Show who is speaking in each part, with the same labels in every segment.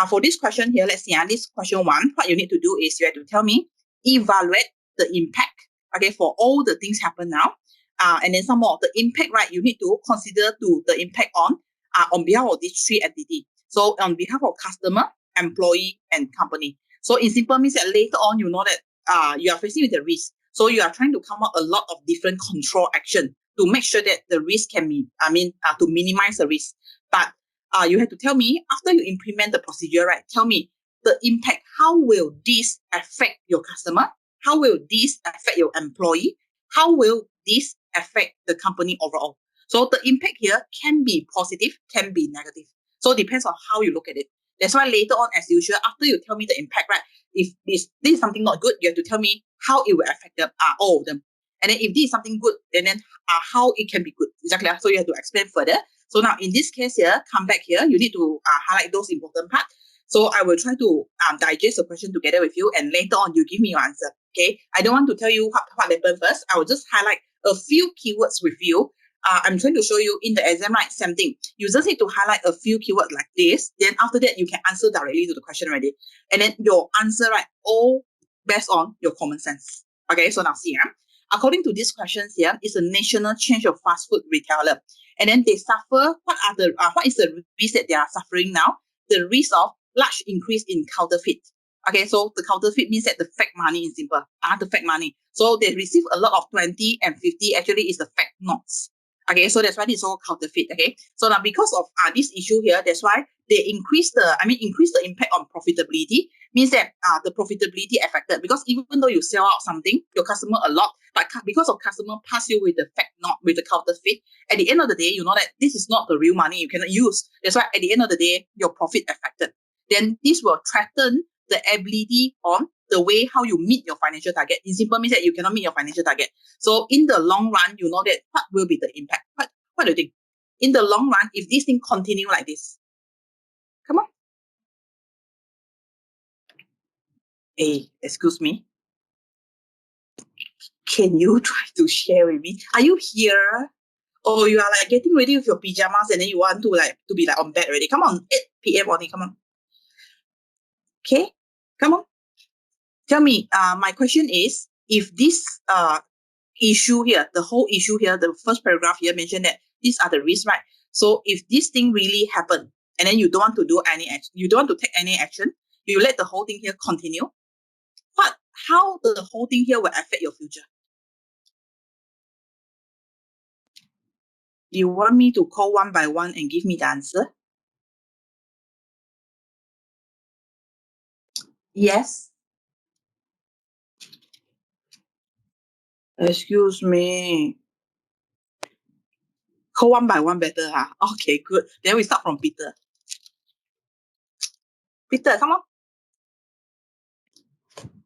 Speaker 1: For this question here, let's see, this question 1, what you need to do is you have to tell me, evaluate the impact, okay, for all the things happen now. And then some more, the impact, right, you need to consider to the impact on behalf of these 3 entities. So on behalf of customer, employee, and company. So in simple means that later on, you know that you are facing with the risk. So you are trying to come up a lot of different control action to make sure that the risk can be, to minimize the risk. But you have to tell me, after you implement the procedure, right, tell me the impact, how will this affect your customer? How will this affect your employee? How will this affect the company overall? So the impact here can be positive, can be negative. So it depends on how you look at it. That's why later on, as usual, after you tell me the impact, right, if this is something not good, you have to tell me how it will affect them, all of them. And then if this is something good, and then how it can be good. Exactly. So you have to explain further. So now in this case here, come back here, you need to highlight those important parts. So I will try to digest the question together with you, and later on you give me your answer. Okay. I don't want to tell you what happened first. I will just highlight a few keywords with you. I'm trying to show you in the exam, right? Same thing. You just need to highlight a few keywords like this. Then after that, you can answer directly to the question already. And then your answer, right, all based on your common sense. Okay, so now see, according to these questions here, it's a national chain of fast food retailer. And then they suffer, what is the risk that they are suffering now? The risk of large increase in counterfeit. Okay, so the counterfeit means that the fake money in simple, the fake money. So they receive a lot of 20 and 50, actually is the fake notes. Okay, so that's why it's all counterfeit. Okay, so now because of this issue here, that's why they increase the impact on profitability. Means that the profitability affected, because even though you sell out something, your customer a lot, but because of customer pass you with the fake note, with the counterfeit, at the end of the day, you know that this is not the real money you cannot use. That's why at the end of the day, your profit affected. Then this will threaten the ability on the way how you meet your financial target. In simple means that you cannot meet your financial target. So in the long run, you know that what will be the impact? What do you think? In the long run, if this thing continue like this, come on. Hey, excuse me. Can you try to share with me? Are you here? Or you are like getting ready with your pajamas and then you want to be like on bed already? Come on, 8 p.m. only, come on. Okay, come on. Tell me, my question is, if this issue here, the whole issue here, the first paragraph here mentioned that these are the risks, right? So if this thing really happen, and then you don't want to do any action, you don't want to take any action, you let the whole thing here continue, how the whole thing here will affect your future? You want me to call one by one and give me the answer? Yes. Excuse me. Call one by one better, huh? Okay, good. Then we start from Peter. Peter, come on.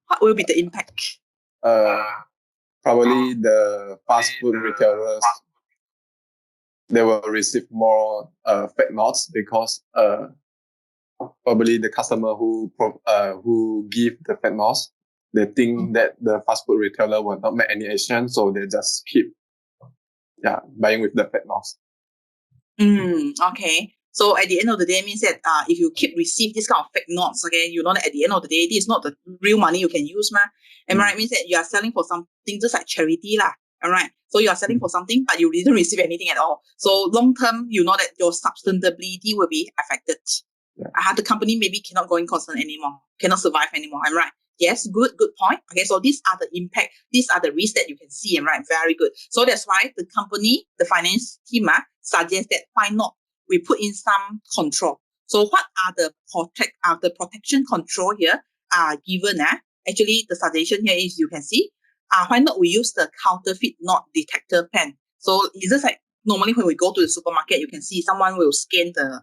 Speaker 1: What will be the impact?
Speaker 2: Probably the fast food retailers, they will receive more fake notes, because probably the customer who give the fake notes, they think that the fast food retailer will not make any action, so they just keep buying with the fake notes.
Speaker 1: Okay. So at the end of the day, means that if you keep receive this kind of fake notes, okay, you know that at the end of the day, this is not the real money you can use, Am I right? Means that you are selling for something just like charity, lah. All right. So you are selling for something, but you didn't receive anything at all. So long term, you know that your sustainability will be affected. The company maybe cannot go in concern anymore, cannot survive anymore. I'm right. Yes, good point. Okay, so these are the impact, these are the risks that you can see, right? Very good. So that's why the company, the finance team, suggests that why not we put in some control. So what are the protection control here given? Actually, the suggestion here is, you can see, why not we use the counterfeit note detector pen? So it's just like normally when we go to the supermarket, you can see someone will scan the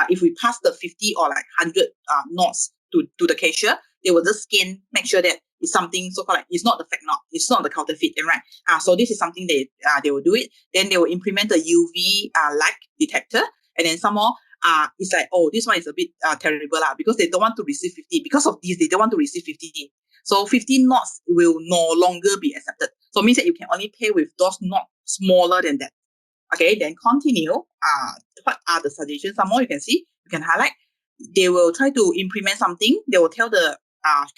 Speaker 1: if we pass the 50 or like 100 notes to the cashier, they will just scan, make sure that it's something so-called like, it's not the fake note, it's not the counterfeit, right? So this is something they will do it. Then they will implement the UV light detector, and then some more it's like, oh, this one is a bit terrible because they don't want to receive 50. Because of this, they don't want to receive 50. So 50 notes will no longer be accepted. So it means that you can only pay with those notes smaller than that. Okay, then continue. What are the suggestions? Some more you can see. You can highlight. they will try to implement something. They will tell the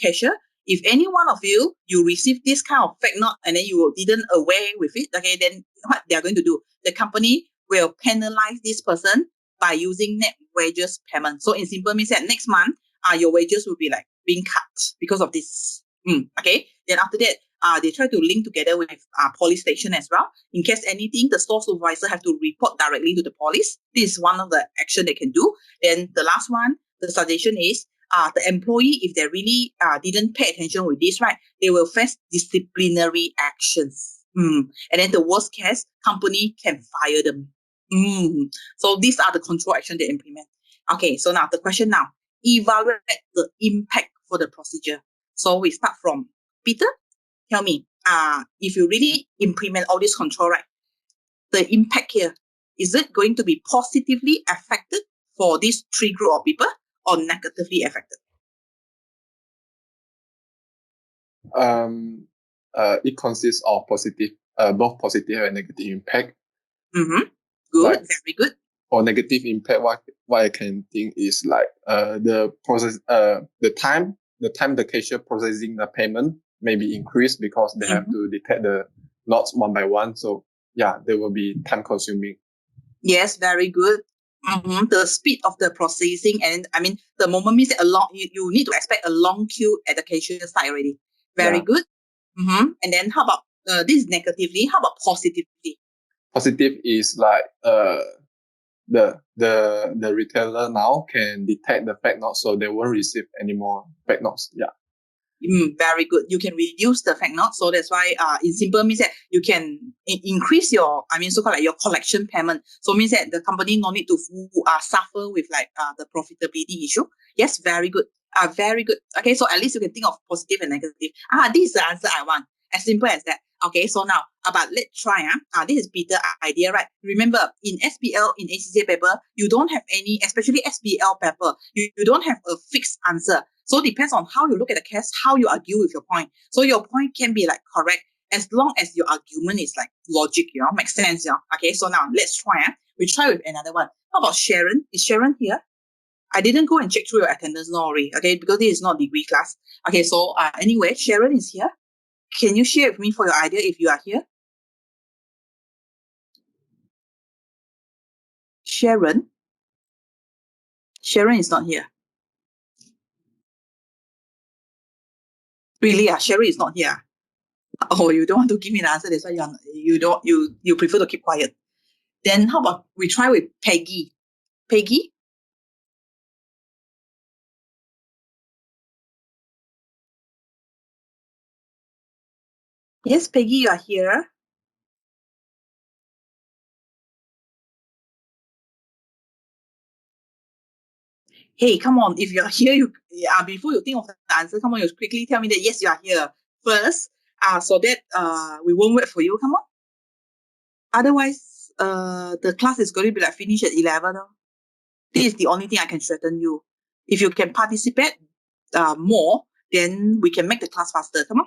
Speaker 1: cashier, if any one of you receive this kind of fake note and then you didn't aware with it, okay, then what they are going to do? The company will penalize this person by using net wages payment. So in simple means that next month, your wages will be like being cut because of this. Okay. Then after that, they try to link together with police station as well. In case anything, the store supervisor have to report directly to the police. This is one of the action they can do. Then the last one, the suggestion is the employee, if they really didn't pay attention with this, right, they will face disciplinary actions. And then the worst case, company can fire them. So these are the control action they implement. Okay, so now the question now, evaluate the impact for the procedure. So we start from Peter. Tell me, if you really implement all this control, right, the impact here, is it going to be positively affected for these three group of people or negatively affected?
Speaker 2: It consists of positive, both positive and negative impact.
Speaker 1: Good,
Speaker 2: like,
Speaker 1: very good.
Speaker 2: For negative impact, what I can think is like the process, the time the cashier processing the payment may be increased because they have to detect the notes one by one. So yeah, they will be time consuming.
Speaker 1: Yes, very good. The speed of the processing, and I mean the moment means that you need to expect a long queue at the cashier side already. Very good. And then how about this is negatively? How about positively?
Speaker 2: Positive is like the retailer now can detect the fake notes, so they won't receive any more fake notes. Yeah.
Speaker 1: Very good. You can reduce the fake notes, so that's why in simple means that you can increase your, so-called like your collection payment. So means that the company no need to suffer with like the profitability issue. Yes, very good. Very good. Okay, so at least you can think of positive and negative. This is the answer I want. As simple as that. Okay, so now but let's try. This is Peter's idea, right? Remember, in SBL, in ACCA paper, you don't have any, especially SBL paper, you don't have a fixed answer. So it depends on how you look at the case, how you argue with your point. So your point can be like correct as long as your argument is like logic, makes sense. Okay, so now let's try. We try with another one. How about Sharon? Is Sharon here? I didn't go and check through your attendance, no worry, okay, because this is not degree class. Okay, so anyway, Sharon is here. Can you share with me for your idea if you are here? Sharon is not here. Really? Sharon is not here. Oh, you don't want to give me an answer. That's why you prefer to keep quiet. Then how about we try with Peggy? Peggy? Yes, Peggy, you are here. Hey, come on. If you are here, before you think of the answer, come on, you quickly tell me that yes, you are here first. So that we won't wait for you. Come on. Otherwise, the class is going to be like finished at 11. This is the only thing I can threaten you. If you can participate more, then we can make the class faster. Come on.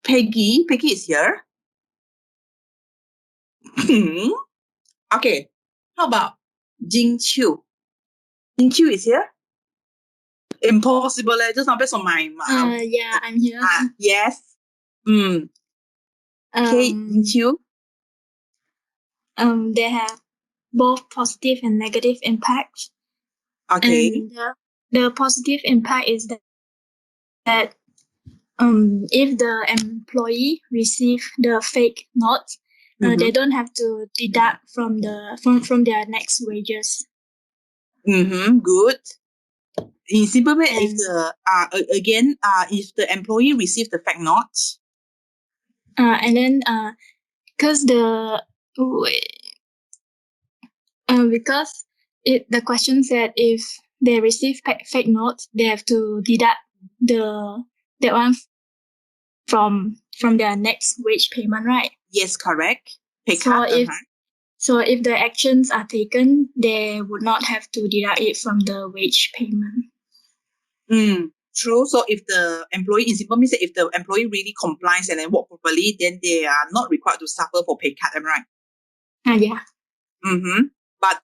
Speaker 1: Peggy is here. Okay. How about Jing Chu? Jing Chu is here? Impossible. Just not based on my
Speaker 3: yeah, I'm here.
Speaker 1: Yes. Okay, Jing Chu.
Speaker 3: They have both positive and negative impacts.
Speaker 1: Okay.
Speaker 3: And the positive impact is that if the employee receive the fake notes, they don't have to deduct from their next wages.
Speaker 1: Good. In simple way, if the employee receives the fake notes,
Speaker 3: and then because the question said if they receive fake notes, they have to deduct that one from their next wage payment, right?
Speaker 1: Yes, correct.
Speaker 3: So if the actions are taken, they would not have to deduct it from the wage payment.
Speaker 1: True. So if the employee, in simple means if the employee really complies and then work properly, then they are not required to suffer for pay cut. Am I right?
Speaker 3: Yeah.
Speaker 1: But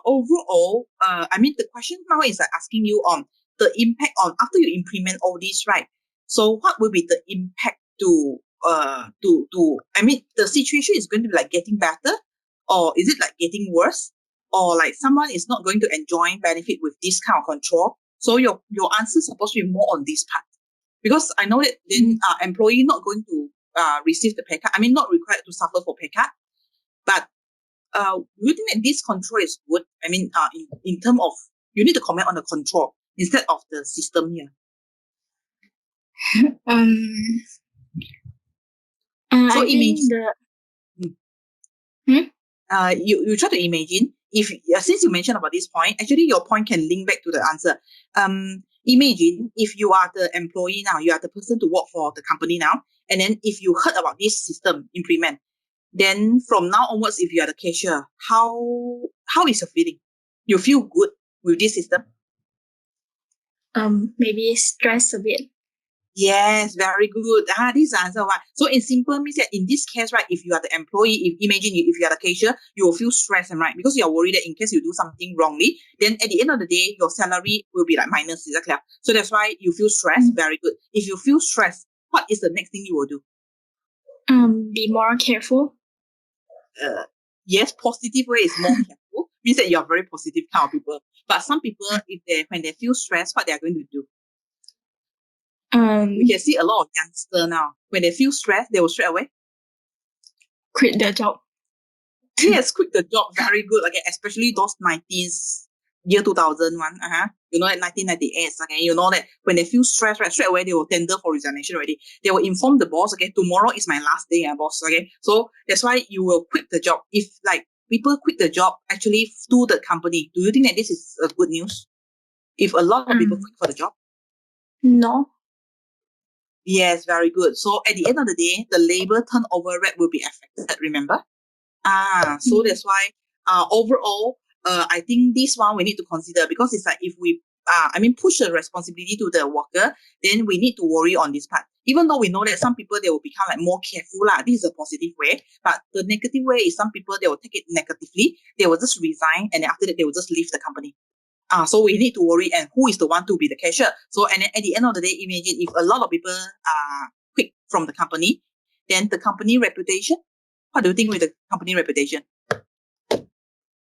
Speaker 1: overall, I mean, the question now is asking you on the impact on after you implement all this, right? So what will be the impact to I mean, the situation is going to be like getting better, or is it like getting worse, or like someone is not going to enjoy benefit with this kind of control? So your answer is supposed to be more on this part, because I know that then employee not going to receive the pay cut. I mean, not required to suffer for pay cut, but do you think that this control is good? I mean, in terms of you need to comment on the control instead of the system here. So
Speaker 3: I think
Speaker 1: you try to imagine if since you mentioned about this point, actually your point can link back to the answer. Imagine if you are the employee now, you are the person to work for the company now, and then if you heard about this system implement, then from now onwards, if you are the cashier, how is your feeling? You feel good with this system?
Speaker 3: maybe stress a bit.
Speaker 1: Yes, very good. This is the answer. Why? So in simple means that in this case, right, if you are the employee, if you are the cashier, you will feel stressed, right? Because you are worried that in case you do something wrongly, then at the end of the day, your salary will be like minus. Is that clear? So that's why you feel stressed. Very good. If you feel stressed, what is the next thing you will do?
Speaker 3: Be more careful.
Speaker 1: Yes, positive way is more careful. Means that you are very positive kind of people. But some people, when they feel stressed, what they are going to do? We can see a lot of youngsters now. When they feel stressed, they will straight away
Speaker 3: quit their job.
Speaker 1: Yes, quit the job. Very good. Okay, especially those 19s, year 2001. You know, at 1998. Okay, you know that when they feel stressed, right, straight away they will tender for resignation already. They will inform the boss. Okay, tomorrow is my last day, boss. Okay, so that's why you will quit the job. If like people quit the job actually to the company, do you think that this is a good news? If a lot of people quit for the job?
Speaker 3: No.
Speaker 1: Yes, very good. So at the end of the day, the labor turnover rate will be affected, remember? So that's why overall, I think this one we need to consider, because it's like if we push the responsibility to the worker, then we need to worry on this part. Even though we know that some people they will become like more careful this is a positive way, but the negative way is some people they will take it negatively. They will just resign, and then after that they will just leave the company. So we need to worry, and who is the one to be the cashier? So and then at the end of the day, imagine if a lot of people quit from the company, then the company reputation. What do you think with the company reputation?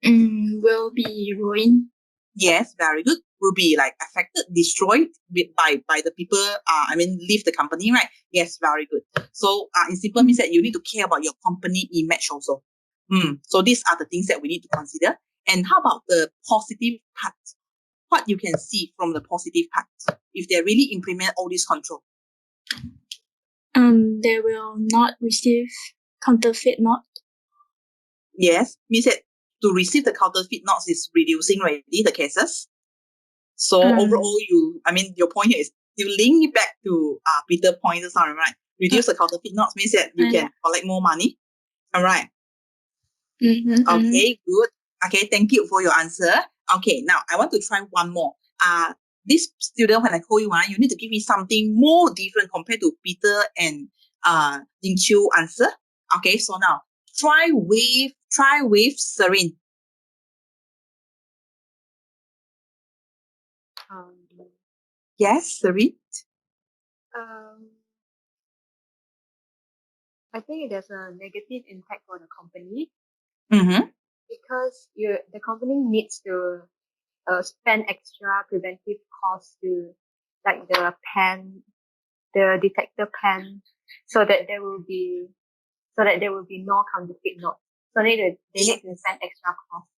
Speaker 3: Will be ruined.
Speaker 1: Yes, very good. Will be like affected, destroyed by the people. Leave the company, right? Yes, very good. So in simple means that you need to care about your company image also. So these are the things that we need to consider. And how about the positive part? What you can see from the positive part if they really implement all this control?
Speaker 3: They will not receive counterfeit note.
Speaker 1: Yes, means that to receive the counterfeit notes is reducing already the cases. So overall, your point here is you link it back to Peter point just now, right? Reduce the counterfeit notes means that you can collect more money. All right. Okay, good. Okay, thank you for your answer. Okay, now I want to try one more. This student, when I call you, you need to give me something more different compared to Peter and Jing Chu answer. Okay, so now try with Serene. Yes, Serene.
Speaker 4: I think there's a negative impact for the company
Speaker 1: because
Speaker 4: the company needs to spend extra preventive costs to like the detector pen, so that there will be no counterfeit notes. So they need to spend extra costs.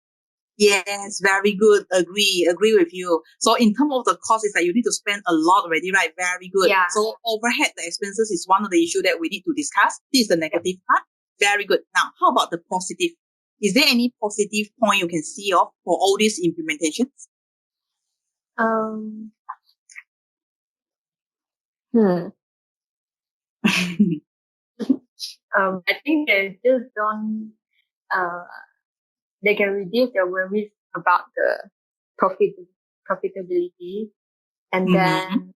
Speaker 1: Yes, very good. Agree with you. So in terms of the cost, is that you need to spend a lot already, right? Very good.
Speaker 4: Yeah.
Speaker 1: So overhead, the expenses is one of the issue that we need to discuss. This is the negative part. Very good. Now, how about the positive? Is there any positive point you can see of for all these implementations?
Speaker 4: I think they just don't they can reduce their worries about the profitability, and then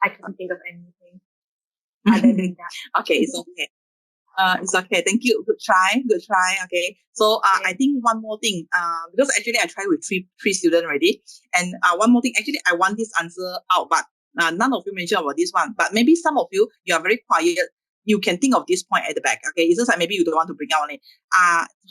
Speaker 4: I can't think of anything. other than that.
Speaker 1: Okay, it's okay. It's okay. Thank you. Good try. Good try. Okay. So I think one more thing. Because actually I tried with three students already, and one more thing. Actually, I want this answer out, but none of you mentioned about this one. But maybe some of you are very quiet. You can think of this point at the back. Okay, it's just like maybe you don't want to bring out on it.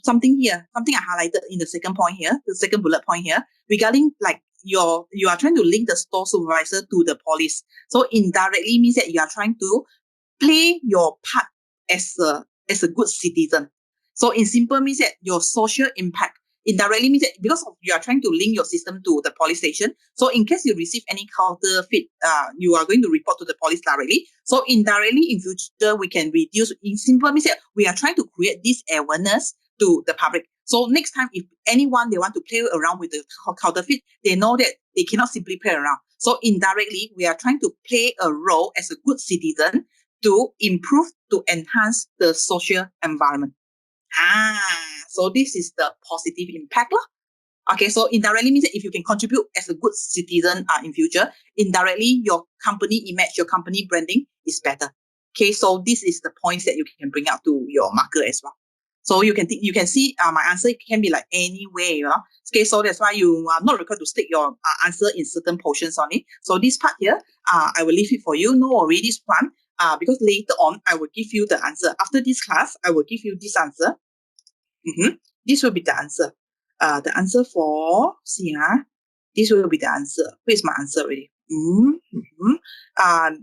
Speaker 1: Something here, something I highlighted in the second point here, the second bullet point here, regarding like you are trying to link the store supervisor to the police. So indirectly means that you are trying to play your part as a good citizen. So in simple means that your social impact indirectly means that because of you are trying to link your system to the police station. So in case you receive any counterfeit, you are going to report to the police directly. So indirectly in future we can reduce. In simple means that we are trying to create this awareness to the public. So next time if anyone they want to play around with the counterfeit, they know that they cannot simply play around. So indirectly we are trying to play a role as a good citizen to improve, to enhance the social environment. So this is the positive impact. Okay, so indirectly means that if you can contribute as a good citizen in future, indirectly your company image, your company branding is better. Okay, so this is the points that you can bring out to your marker as well. So you can see my answer can be like any way. Okay, so that's why you are not required to stick your answer in certain portions only. So this part here, I will leave it for you. No worry, this one. Because later on, I will give you the answer. After this class, I will give you this answer. This will be the answer. The answer for, this will be the answer. Where's my answer already?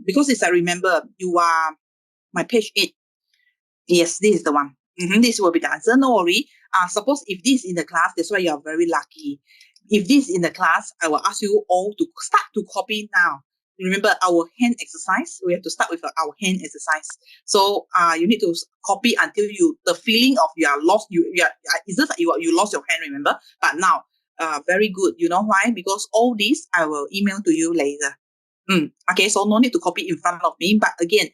Speaker 1: Because it's, I remember, you are my page 8. Yes, this is the one. This will be the answer. No worry. Suppose if this is in the class, that's why you are very lucky. If this is in the class, I will ask you all to start to copy now. Remember our hand exercise. We have to start with our hand exercise. So you need to copy until the feeling of you are lost. It's just like you lost your hand. Remember, but now, very good. You know why? Because all this I will email to you later. Okay, so no need to copy in front of me. But again,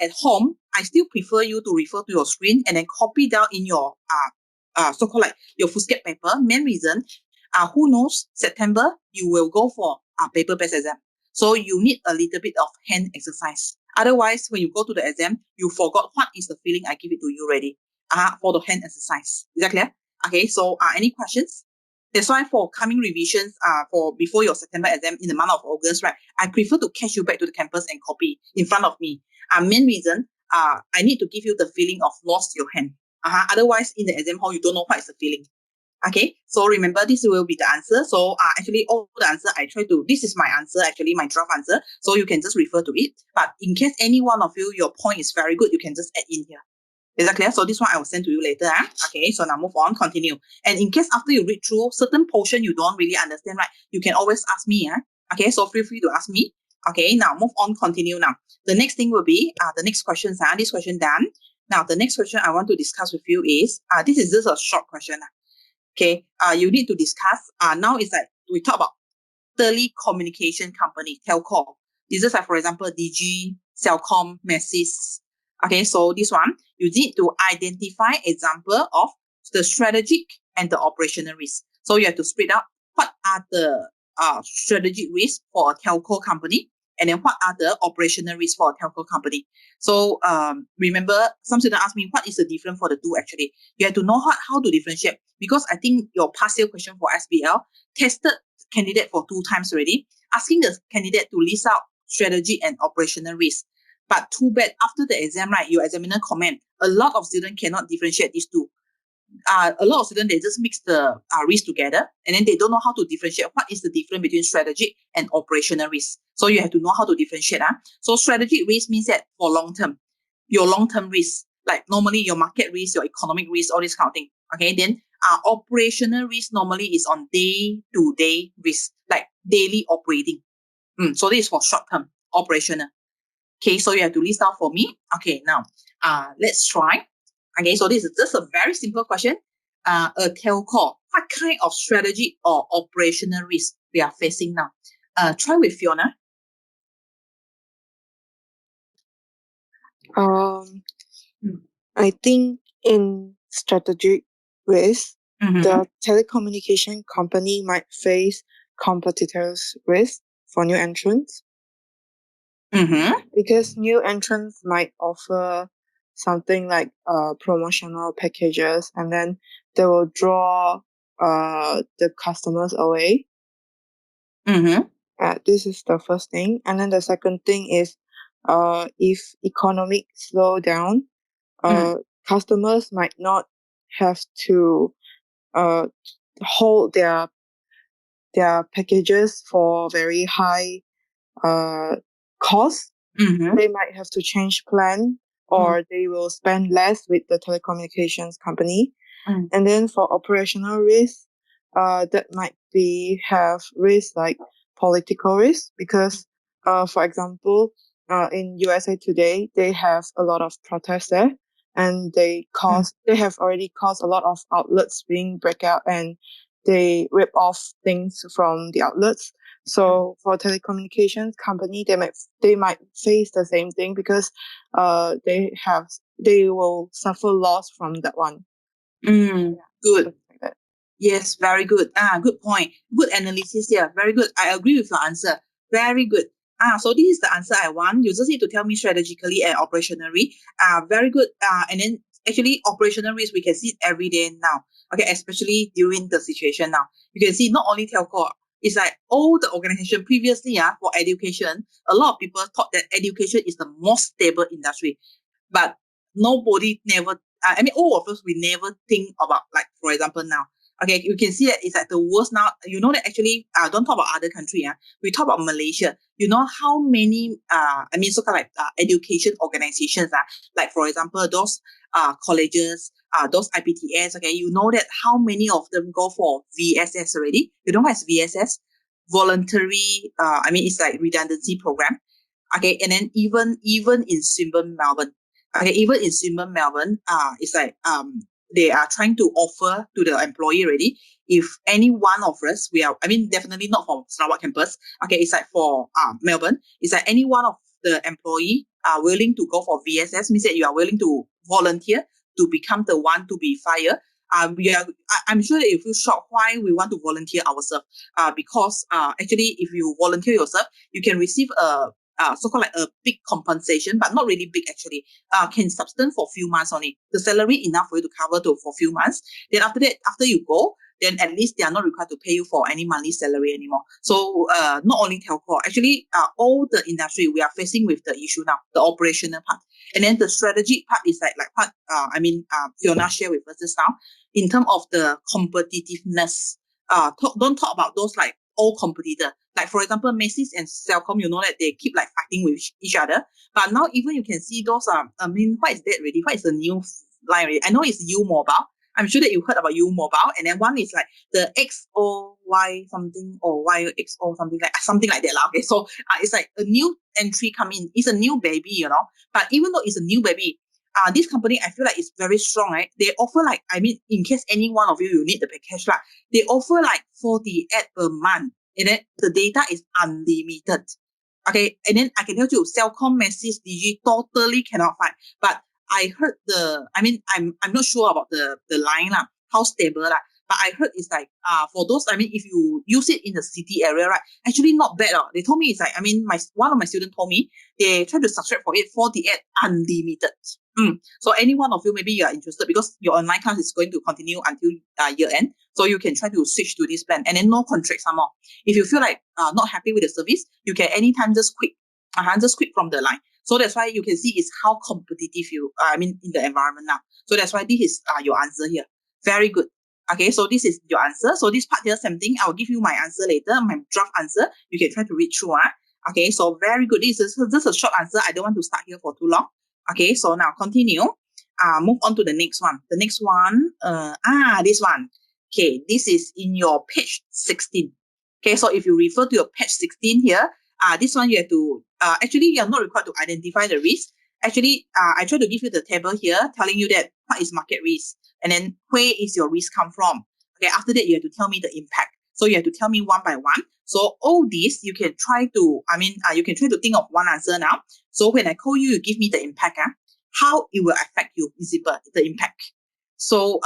Speaker 1: at home, I still prefer you to refer to your screen and then copy down in your so-called like your foolscap paper. Main reason, who knows, September you will go for a paper-based exam. So you need a little bit of hand exercise. Otherwise, when you go to the exam, you forgot what is the feeling I give it to you already. For the hand exercise. Is that clear? Okay, so any questions? That's why for coming revisions, for before your September exam in the month of August, right? I prefer to catch you back to the campus and copy in front of me. Main reason, I need to give you the feeling of lost your hand. Otherwise, in the exam hall, you don't know what is the feeling. Okay, so remember this will be the answer. So actually all the answer I try to, this is my answer, actually my draft answer. So you can just refer to it. But in case any one of you, your point is very good, you can just add in here. Is that clear? So this one I will send to you later. Okay, so now move on, continue. And in case after you read through certain portion you don't really understand, right? You can always ask me. Okay, so feel free to ask me. Okay, now move on, continue now. The next thing will be the next questions. This question done. Now the next question I want to discuss with you is this is just a short question. Okay, you need to discuss. Now it's like we talk about telecommunication company, telco. This is like, for example, DG, Celcom, Maxis. Okay, so this one, you need to identify example of the strategic and the operational risk. So you have to split out what are the strategic risks for a telco company, and then what are the operational risks for a telco company. So remember, some students ask me, what is the difference for the two actually? You have to know how to differentiate, because I think your past year question for SBL tested candidate for 2 times already, asking the candidate to list out strategy and operational risk. But too bad, after the exam, right, your examiner comment, a lot of students cannot differentiate these two. A lot of students, they just mix the risk together, and then they don't know how to differentiate what is the difference between strategic and operational risk. So you have to know how to differentiate. So strategic risk means that for long-term, your long-term risk, like normally your market risk, your economic risk, all this kind of thing. Okay, then operational risk normally is on day-to-day risk, like daily operating. So this is for short-term, operational. Okay, so you have to list out for me. Okay, now let's try. Okay, so this is just a very simple question. A telco, what kind of strategy or operational risk we are facing now? Try with Fiona.
Speaker 5: I think in strategic risk, the telecommunication company might face competitors' risk for new entrants. Because new entrants might offer something like promotional packages, and then they will draw the customers away. This is the first thing. And then the second thing is if economic slow down, customers might not have to hold their packages for very high cost. They might have to change plan, or they will spend less with the telecommunications company. And then for operational risk, that might have risk like political risk, because for example, in USA today, they have a lot of protests there, and they have already caused a lot of outlets being break out, and they rip off things from the outlets. So for telecommunications company, they might face the same thing, because they will suffer loss from that one.
Speaker 1: Good. Yes, very good. Good point. Good analysis here. Very good. I agree with your answer. Very good. So this is the answer I want. You just need to tell me strategically and operationally. Very good. And then actually operational risk, we can see it every day now. Okay, especially during the situation now. You can see not only telco, it's like all the organization previously for education, a lot of people thought that education is the most stable industry. But nobody never, all of us, we never think about, like, for example, now. Okay, you can see that it's like the worst now. You know that actually, don't talk about other country. We talk about Malaysia. You know how many, so-called like education organizations, like for example, those colleges, those IPTS. Okay, you know that how many of them go for VSS already. You know what is VSS? Voluntary. It's like redundancy program. Okay, and then even in Swinburne, Melbourne. Okay, even in Swinburne, Melbourne, it's like they are trying to offer to the employee already. If any one of us, definitely not from Sarawak campus. Okay, it's like for Melbourne, it's like any one of the employee are willing to go for VSS, means that you are willing to volunteer to become the one to be fired. I'm sure that you feel shocked why we want to volunteer ourselves. Because actually, if you volunteer yourself, you can receive a so-called like a big compensation, but not really big actually. Can sustain for a few months only. The salary enough for you to cover for a few months. Then after that, after you go, then at least they are not required to pay you for any monthly salary anymore. So not only telco, actually all the industry we are facing with the issue now, the operational part. And then the strategic part is like part, Fiona shared with us just now, in terms of the competitiveness. Don't talk about those like all competitor. Like for example, Macy's and Celcom, you know that they keep like fighting with each other. But now even you can see those what is that really? What is the new line really? I know it's U Mobile. I'm sure that you heard about U Mobile. And then one is like the XOY something or YXO something like that. Okay. So it's like a new entry come in. It's a new baby, you know. But even though it's a new baby, this company, I feel like it's very strong, right? They offer like, in case any one of you need the package, they offer like 40 ad per month. And then the data is unlimited. Okay. And then I can tell you, Celcom, Macy's, Digi totally cannot find. But I heard I'm not sure about the line, how stable, but I heard it's like, for those, if you use it in the city area, right, actually not bad. They told me it's like, one of my students told me they try to subscribe for it, 40 ad unlimited. So any one of you, maybe you are interested, because your online class is going to continue until year end. So you can try to switch to this plan, and then no contract some more. If you feel like not happy with the service, you can anytime just quit from the line. So that's why you can see is how competitive in the environment now. So that's why this is your answer here. Very good. Okay, so this is your answer. So this part here, same thing. I will give you my answer later, my draft answer. You can try to read through. Okay, so very good. This is just a short answer. I don't want to start here for too long. Okay, so now continue. Move on to the next one. The next one, this one. Okay, this is in your page 16. Okay, so if you refer to your page 16 here, this one you have to, actually you're not required to identify the risk. Actually, I try to give you the table here telling you that what is market risk, and then where is your risk come from. Okay, after that you have to tell me the impact. So you have to tell me one by one. So all this you can try to, you can try to think of one answer now. So when I call you, you give me the impact. How it will affect you, is the impact. So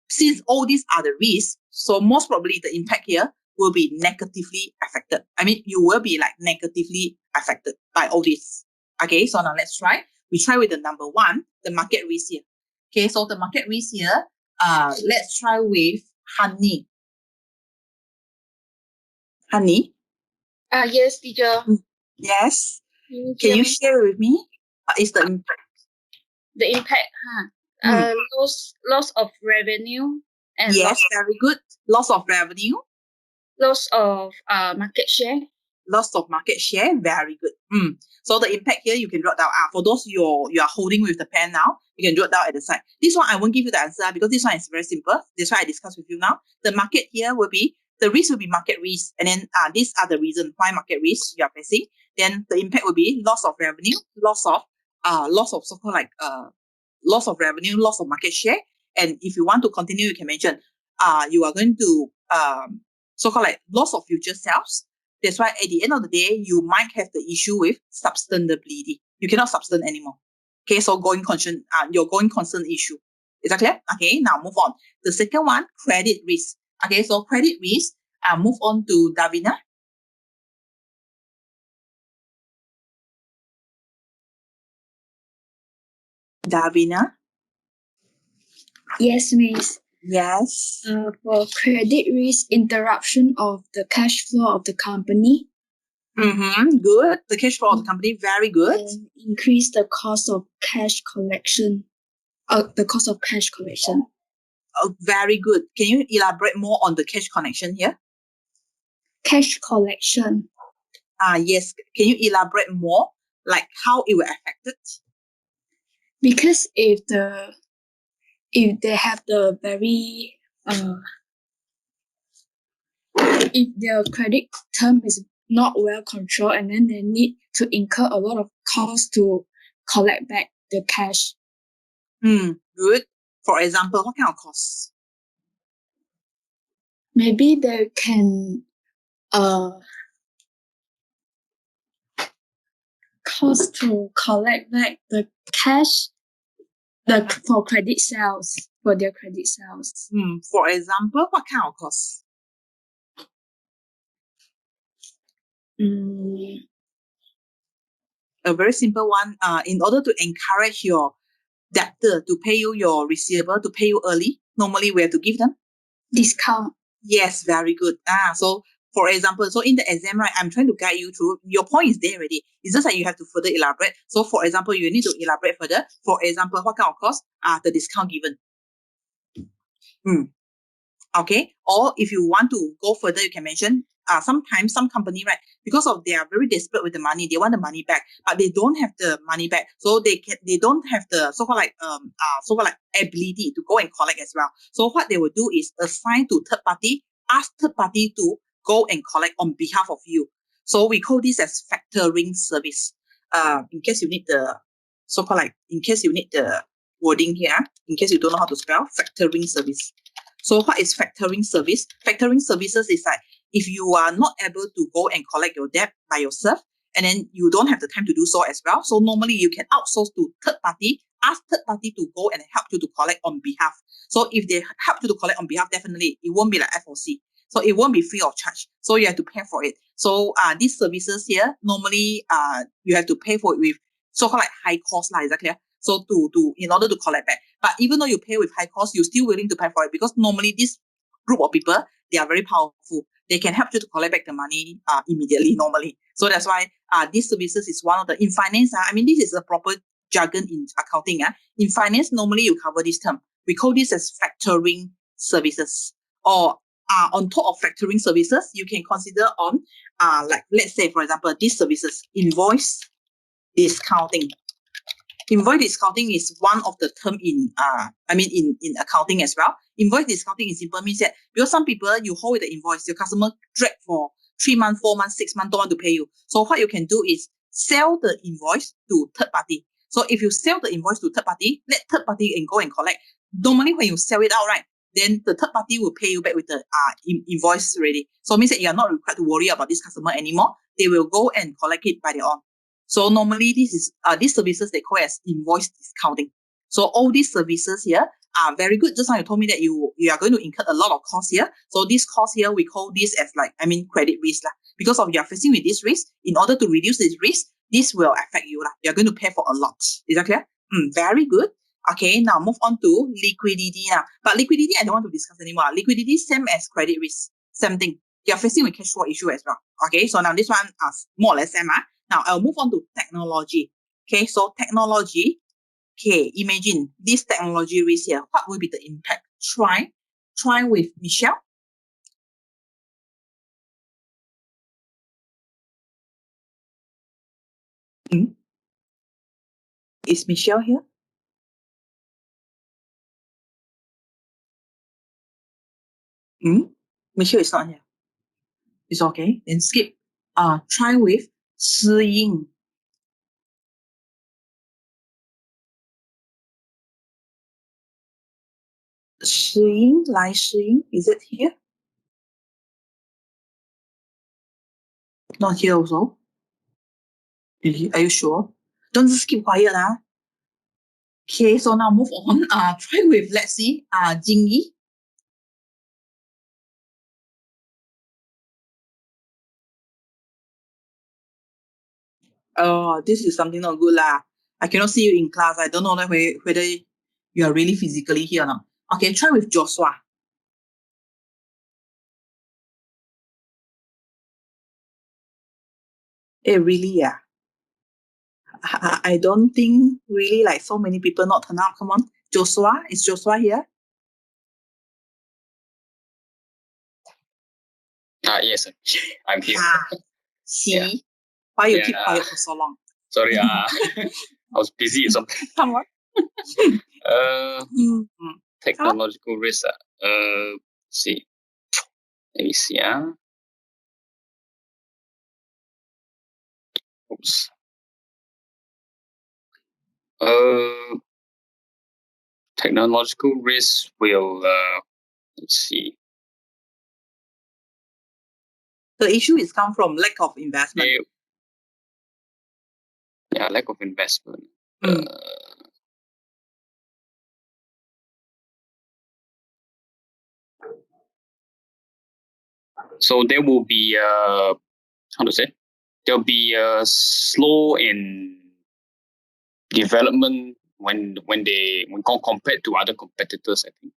Speaker 1: since all these are the risks, so most probably the impact here will be negatively affected. I mean, you will be like negatively affected by all this. Okay, so now let's try. We try with the number 1, the market risk here. Okay, so the market risk here, let's try with honey. Honey?
Speaker 3: Yes, teacher.
Speaker 1: Yes.
Speaker 3: Can
Speaker 1: Can you share with me? What is the impact?
Speaker 3: the impact? Loss of revenue and
Speaker 1: Yes, very good. Loss of revenue.
Speaker 3: loss of market share.
Speaker 1: Loss of market share, very good. So the impact here, you can jot down. For those you are holding with the pen now, you can jot down at the side. This one, I won't give you the answer because this one is very simple. That's why I discuss with you now. The market here will be, the risk will be market risk. And then these are the reasons why market risk you are facing. Then the impact will be loss of revenue, loss of so-called like loss of revenue, loss of market share. And if you want to continue, you can mention you are going to so-called like loss of future sales. That's why at the end of the day, you might have the issue with sustainability. You cannot sustain anymore. Okay, so your going concern issue. Is that clear? Okay, now move on. The second one, credit risk. Okay, so credit risk, move on to Davina. Davina?
Speaker 3: Yes, Miss.
Speaker 1: Yes.
Speaker 3: For credit risk, interruption of the cash flow of the company.
Speaker 1: Good. The cash flow of the company, very good.
Speaker 3: And increase the cost of cash collection. The cost of cash collection.
Speaker 1: Very good. Can you elaborate more on the cash connection here?
Speaker 3: Cash collection.
Speaker 1: Yes. Can you elaborate more, like how it will affect it?
Speaker 3: Because if they have the very if their credit term is not well controlled, and then they need to incur a lot of costs to collect back the cash.
Speaker 1: Good. For example, what kind of costs?
Speaker 3: Maybe they can cost to collect back the cash for credit sales, for their credit sales.
Speaker 1: For example, what kind of costs? A very simple one. In order to encourage your debtor to pay you your receivable, to pay you early, normally we have to give them
Speaker 3: discount.
Speaker 1: Yes, very good. So for example, so in the exam, right, I'm trying to guide you through. Your point is there already. It's just that you have to further elaborate. So for example, you need to elaborate further. For example, what kind of cost? The discount given. Okay. Or if you want to go further, you can mention sometimes some company, right, because of they are very desperate with the money, they want the money back, but they don't have the money back, so they don't have the so-called like ability to go and collect as well. So what they will do is assign to third party, ask third party to go and collect on behalf of you. So we call this as factoring service. In case you need the so-called like, in case you need the wording here, in case you don't know how to spell, factoring service. So what is factoring service? Factoring services is like, if you are not able to go and collect your debt by yourself, and then you don't have the time to do so as well, so normally you can outsource to third party, ask third party to go and help you to collect on behalf. So if they help you to collect on behalf, definitely it won't be like FOC. So it won't be free of charge. So you have to pay for it. So these services here, normally you have to pay for it with so-called like high cost, is that clear? So in order to collect back. But even though you pay with high cost, you're still willing to pay for it, because normally this group of people, they are very powerful. They can help you to collect back the money immediately normally. So that's why these services is one of the, in finance, this is a proper jargon in accounting. In finance, normally you cover this term. We call this as factoring services. Or on top of factoring services, you can consider on like, let's say, for example, these services, invoice discounting. Invoice discounting is one of the term in accounting as well. Invoice discounting in simple means that, because some people, you hold the invoice, your customer drag for 3 months, 4 months, 6 months, don't want to pay you. So what you can do is sell the invoice to third party. So if you sell the invoice to third party, let third party and go and collect. Normally when you sell it out, right, then the third party will pay you back with the invoice already. So it means that you are not required to worry about this customer anymore. They will go and collect it by their own. So normally this is these services they call as invoice discounting. So all these services here Very good. Just now you told me that you are going to incur a lot of costs here. So this cost here, we call this as credit risk lah. Because of you are facing with this risk, in order to reduce this risk, this will affect you lah. You are going to pay for a lot. Is that clear? Very good. Okay, now move on to liquidity now. But liquidity, I don't want to discuss anymore. Liquidity, same as credit risk. Same thing. You are facing with cash flow issue as well. Okay, so now this one is more or less same. Now I'll move on to technology. Okay, so technology. Okay, imagine this technology risk here. What will be the impact? Try with Michelle. Is Michelle here? Michelle is not here. It's okay. Then skip. Try with Shi Ying. Shi Ying, Lai Shi Ying, is it here? Not here also. Are you sure? Don't just keep quiet. Okay, so now move on. Try with, let's see, Jing Yi. Oh, this is something not good lah. I cannot see you in class. I don't know whether you are really physically here or not. Okay, try with Joshua. Really? Yeah. I don't think really so many people not turn out. Come on, Joshua. Is Joshua here?
Speaker 6: Yes, I'm here.
Speaker 1: See?
Speaker 6: Yeah.
Speaker 1: Why you keep quiet for so long?
Speaker 6: Sorry, I was busy or something.
Speaker 1: Come on.
Speaker 6: Technological risk. See. Let me see. Oops. Technological risk will. Let's see.
Speaker 1: The issue is come from lack of investment.
Speaker 6: Yeah, lack of investment. So there will be how to say? There'll be a slow in development when compared to other competitors, I think.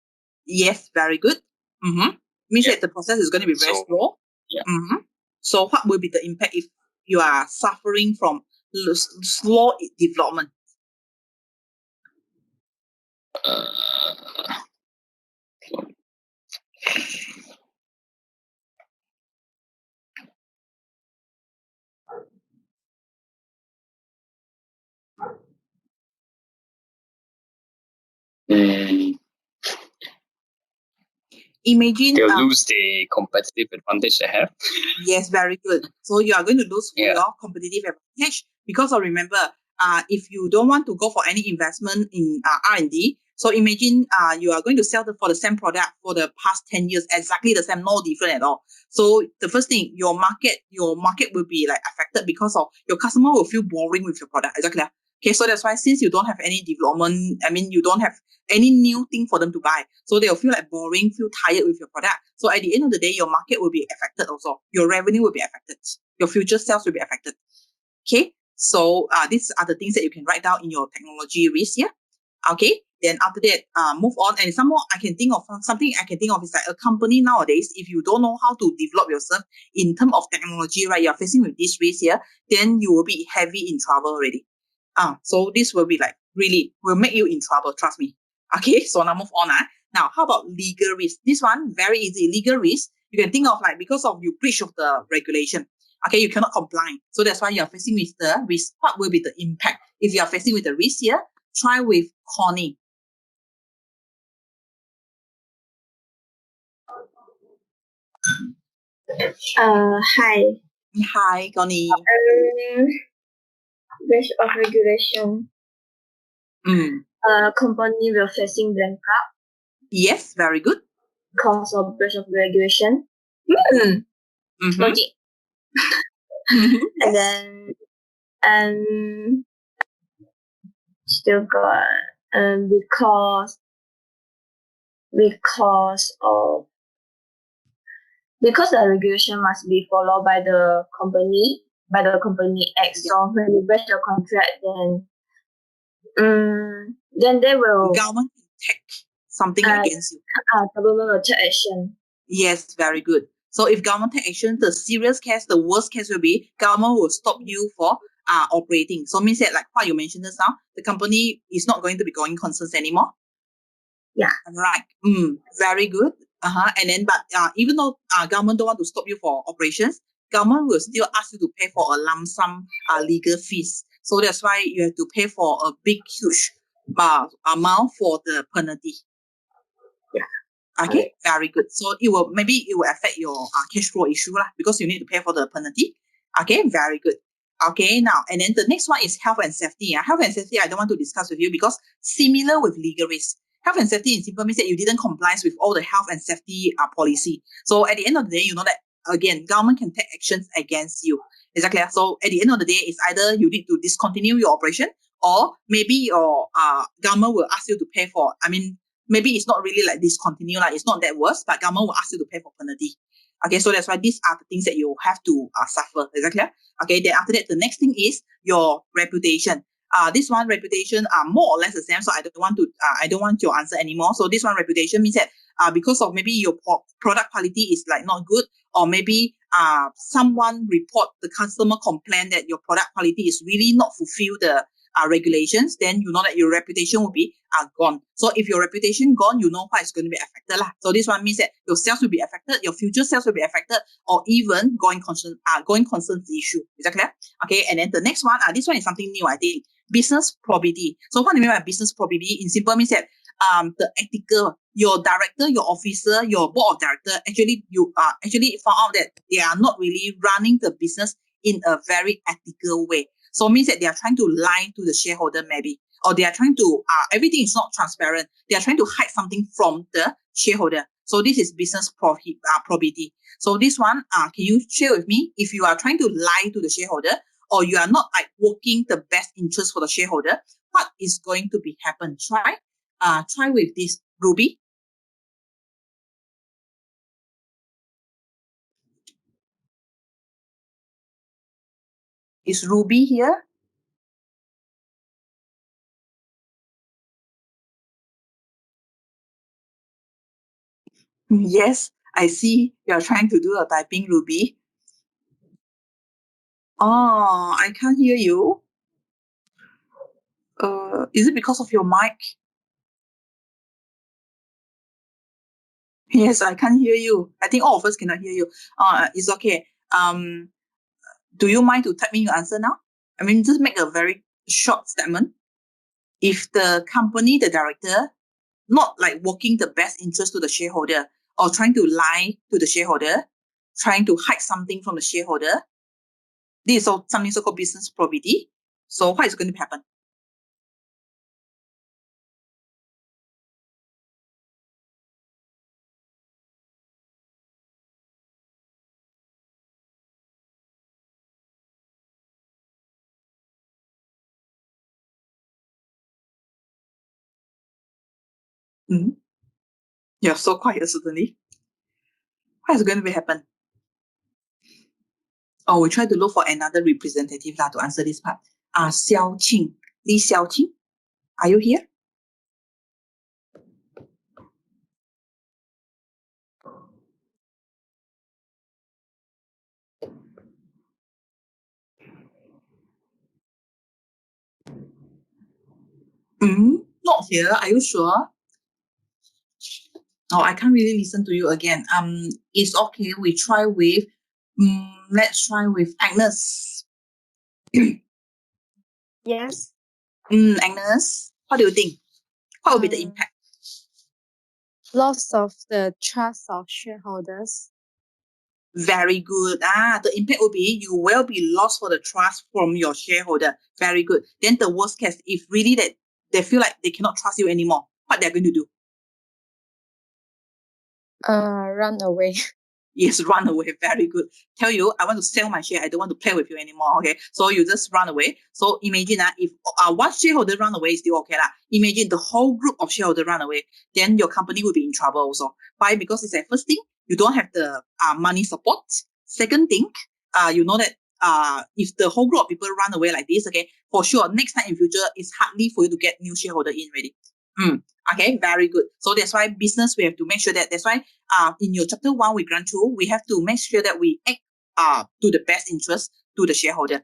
Speaker 1: Yes, very good. Means that the process is going to be very slow.
Speaker 6: Yeah.
Speaker 1: So what will be the impact if you are suffering from slow development? Imagine
Speaker 6: they'll lose the competitive advantage they have.
Speaker 1: Yes, very good. So you are going to lose your competitive advantage because remember, if you don't want to go for any investment in R&D, so imagine you are going to sell for the same product for the past 10 years, exactly the same, no different at all. So the first thing, your market will be affected because of your customer will feel boring with your product. Exactly. Okay, so that's why since you don't have any development, you don't have any new thing for them to buy. So they'll feel boring, feel tired with your product. So at the end of the day, your market will be affected also. Your revenue will be affected. Your future sales will be affected. Okay, so these are the things that you can write down in your technology risk here. Okay, then after that, move on. And some more something I can think of is a company nowadays, if you don't know how to develop yourself in terms of technology, right, you're facing with this risk here, then you will be heavy in trouble already. So this will be really will make you in trouble, trust me. Okay, so now move on. Now, how about legal risk? This one, very easy. Legal risk, you can think of because of you breach of the regulation. Okay, you cannot comply. So that's why you're facing with the risk. What will be the impact if you are facing with the risk here? Try with Connie.
Speaker 3: Hi.
Speaker 1: Hi, Connie.
Speaker 3: Breach of regulation. Company will facing bankrupt.
Speaker 1: Yes, very good.
Speaker 3: Because of breach of regulation. Logic. And then still got because
Speaker 7: because the regulation must be followed by the company act. So when you breach the contract, then they will
Speaker 1: Government can take something against you.
Speaker 7: government will take action.
Speaker 1: Yes, very good. So if government take action, the serious case, the worst case will be government will stop you for operating. So means that like what you mentioned just now, the company is not going to be going concerns anymore.
Speaker 7: Yeah.
Speaker 1: Right. Very good. And then, but even though government don't want to stop you for operations, government will still ask you to pay for a lump sum legal fees. So that's why you have to pay for a big, huge amount for the penalty.
Speaker 7: Yeah.
Speaker 1: Okay, very good. So it will affect your cash flow issue lah, because you need to pay for the penalty. Okay, very good. Okay, now and then the next one is health and safety. Health and safety I don't want to discuss with you because similar with legal risk. Health and safety in simple means that you didn't comply with all the health and safety policy. So at the end of the day, you know that again, government can take actions against you. Is that clear? So at the end of the day, it's either you need to discontinue your operation or maybe your government will ask you to pay for. I mean, maybe it's not really like discontinue, like it's not that worse, but government will ask you to pay for penalty. Okay, so that's why these are the things that you have to suffer. Is that clear? Okay, then after that, the next thing is your reputation. This one reputation are more or less the same. So I don't want your answer anymore. So this one reputation means that because of maybe your product quality is like not good, or maybe someone report the customer complaint that your product quality is really not fulfill the regulations, then you know that your reputation will be gone. So if your reputation gone, you know what is going to be affected lah. So this one means that your sales will be affected, your future sales will be affected, or even going concern issue. Is that clear? Okay, and then the next one, this one is something new, I think. Business probity. So what do you mean by business probity? In simple means that the ethical, your director, your officer, your board of director, you actually found out that they are not really running the business in a very ethical way. So it means that they are trying to lie to the shareholder maybe, or they are trying to, everything is not transparent. They are trying to hide something from the shareholder. So this is business probity. So this one, can you share with me if you are trying to lie to the shareholder or you are not like working the best interest for the shareholder, what is going to be happen? Try with this, Ruby. Is Ruby here? Yes, I see you're trying to do a typing, Ruby. Oh, I can't hear you. Is it because of your mic? Yes, I can't hear you. I think all of us cannot hear you. It's okay. Do you mind to type me your answer now? I mean, just make a very short statement. If the company, the director, not like working the best interest to the shareholder or trying to lie to the shareholder, trying to hide something from the shareholder, this is something so-called business probity. So what is going to happen? You're so quiet suddenly. What is going to be happen? Oh, we try to look for another representative to answer this part. Xiao Qing. Li Xiaoqing, are you here? Not here. Are you sure? Oh, I can't really listen to you again. It's okay. We try with. Let's try with Agnes.
Speaker 3: Yes.
Speaker 1: Agnes, what do you think? What will be the impact?
Speaker 8: Loss of the trust of shareholders.
Speaker 1: Very good. The impact will be you will be lost for the trust from your shareholder. Very good. Then the worst case, if really that they feel like they cannot trust you anymore, what they're going to do?
Speaker 8: Run away.
Speaker 1: Yes, run away. Very good. Tell you, I want to sell my share. I don't want to play with you anymore. Okay. So you just run away. So imagine if one shareholder run away is still okay. Imagine the whole group of shareholders run away. Then your company will be in trouble also. Why? Because it's like first thing, you don't have the money support. Second thing, you know that if the whole group of people run away like this, okay, for sure, next time in future, it's hardly for you to get new shareholder in already. Okay, very good. So that's why business, we have to make sure that, that's why in your chapter 1 we grant through, we have to make sure that we act to the best interest to the shareholder.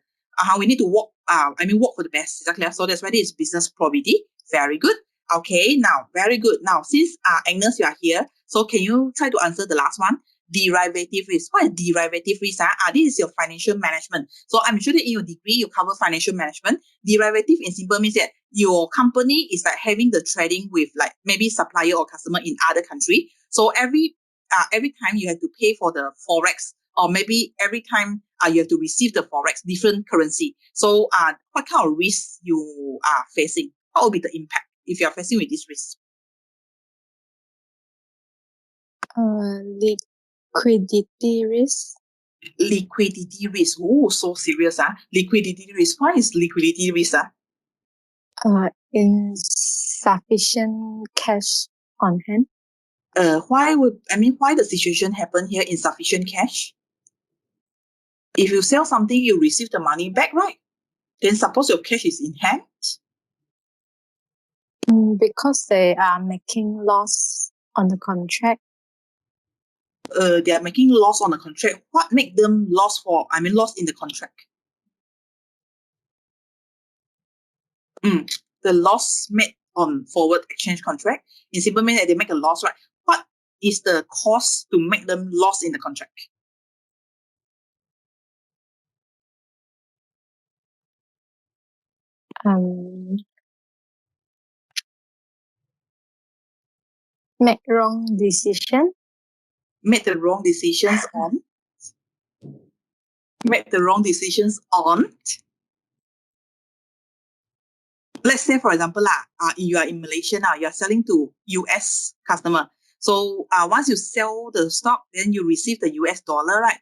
Speaker 1: We need to work for the best. Exactly. So that's why this is business probability. Very good. Okay, now, very good. Now, since Agnes, you are here, so can you try to answer the last one? Derivative risk. What is derivative risk? This is your financial management. So I'm sure that in your degree, you cover financial management. Derivative in simple means that your company is like having the trading with like maybe supplier or customer in other country. So every time you have to pay for the forex, or maybe every time you have to receive the forex, different currency. So what kind of risk you are facing? What will be the impact if you are facing with this risk?
Speaker 8: Liquidity risk.
Speaker 1: Liquidity risk. Oh, so serious. Liquidity risk. What is liquidity risk?
Speaker 8: Insufficient cash on hand.
Speaker 1: Why the situation happen here? Insufficient cash. If you sell something, you receive the money back, right? Then suppose your cash is in hand.
Speaker 8: Because they are making loss on the contract.
Speaker 1: They are making loss on the contract. What make them loss in the contract? The loss made on forward exchange contract. In simple means that they make a loss, right? What is the cost to make them loss in the contract?
Speaker 8: Make wrong decision.
Speaker 1: Make the wrong decisions on. Let's say, for example, you are in Malaysia now, you are selling to US customer. So once you sell the stock, then you receive the US dollar, right?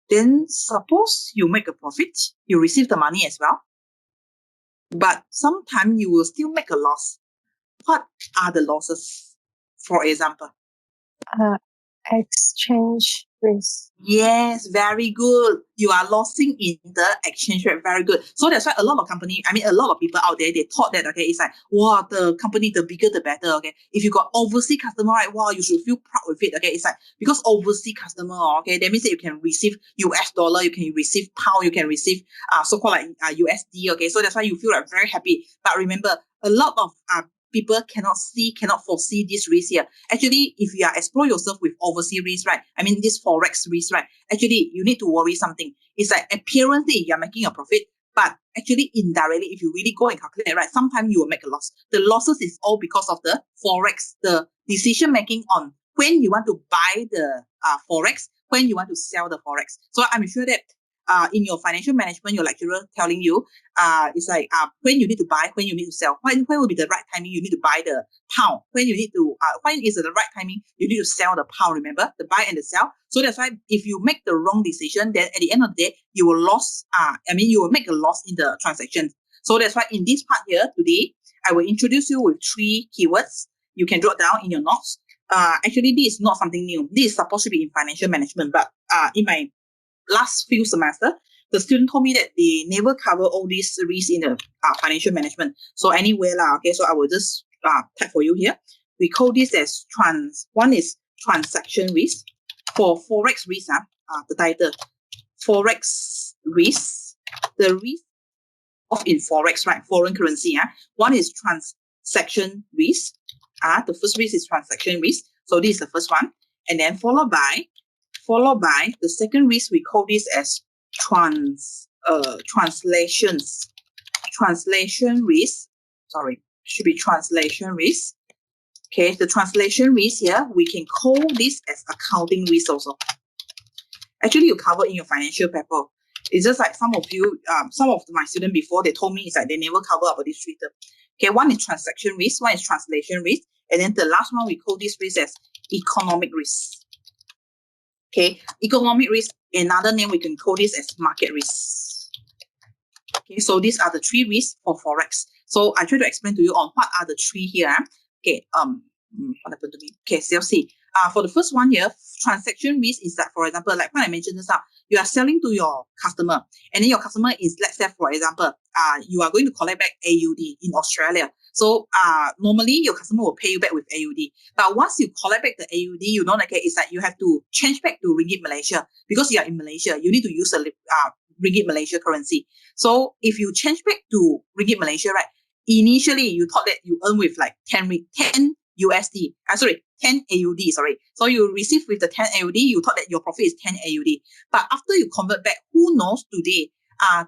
Speaker 1: Then suppose you make a profit, you receive the money as well. But sometimes you will still make a loss. What are the losses, for example?
Speaker 8: Exchange risk.
Speaker 1: Yes, very good. You are losing in the exchange rate. Very good. So that's why a lot of a lot of people out there, they thought that, okay, it's like, wow, the company, the bigger, the better, okay. If you got overseas customer, right, wow, you should feel proud with it, okay. It's like, because overseas customer, okay, that means that you can receive US dollar, you can receive pound, you can receive so-called like USD, okay. So that's why you feel like very happy. But remember, a lot of people cannot foresee this risk here. Actually, if you are explore yourself with overseas risk, right? This forex risk, right? Actually, you need to worry something. It's like apparently you are making a profit, but actually indirectly, if you really go and calculate, right, sometimes you will make a loss. The losses is all because of the forex, the decision making on when you want to buy the forex, when you want to sell the forex. So I'm sure that in your financial management, your lecturer telling you, it's like when you need to buy, when you need to sell, when will be the right timing you need to buy the pound, when you need to, when is the right timing you need to sell the pound, remember, the buy and the sell. So that's why if you make the wrong decision, then at the end of the day, you will you will make a loss in the transaction. So that's why in this part here today, I will introduce you with 3 keywords. You can jot down in your notes. Actually, this is not something new. This is supposed to be in financial management, but in my last few semester, the student told me that they never cover all these risks in the financial management. So anyway, okay, so I will just type for you here. We call this as one is transaction risk. For forex risk, the title, forex risk, the risk of in forex, right, foreign currency. One is transaction risk. The first risk is transaction risk. So this is the first one, and then followed by the second risk. We call this as translation risk. Sorry, should be translation risk. Okay, the translation risk here, we can call this as accounting risk also. Actually, you cover in your financial paper. It's just like some of my students before, they told me it's like they never cover about this 3 terms. Okay, one is transaction risk, one is translation risk, and then the last one we call this risk as economic risk. Okay, economic risk, another name we can call this as market risk. Okay, so these are the three risks for Forex. So I try to explain to you on what are the three here. Okay, what happened to me? Okay, so see. For the first one here, transaction risk is that, for example, like what I mentioned just now, you are selling to your customer, and then your customer is, let's say, for example, you are going to collect back AUD in Australia. So normally your customer will pay you back with AUD. But once you collect back the AUD, you know, okay, it's like you have to change back to Ringgit Malaysia because you are in Malaysia. You need to use the Ringgit Malaysia currency. So if you change back to Ringgit Malaysia, right? Initially, you thought that you earn with like 10 USD. 10 AUD, sorry. So you receive with the 10 AUD, you thought that your profit is 10 AUD. But after you convert back, who knows today,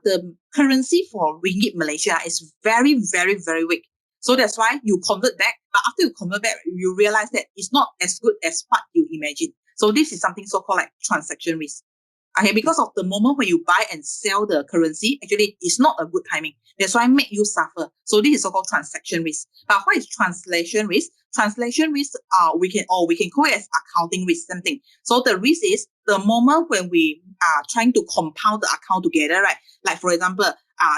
Speaker 1: the currency for Ringgit Malaysia is very, very, very weak. So that's why you convert back. But after you convert back, you realize that it's not as good as what you imagine. So this is something so-called like transaction risk. Okay, because of the moment when you buy and sell the currency, actually, it's not a good timing. That's why it make you suffer. So this is so-called transaction risk. But what is translation risk? Translation risk, we can call it as accounting risk, same thing. So the risk is the moment when we are trying to compound the account together, right? Like for example,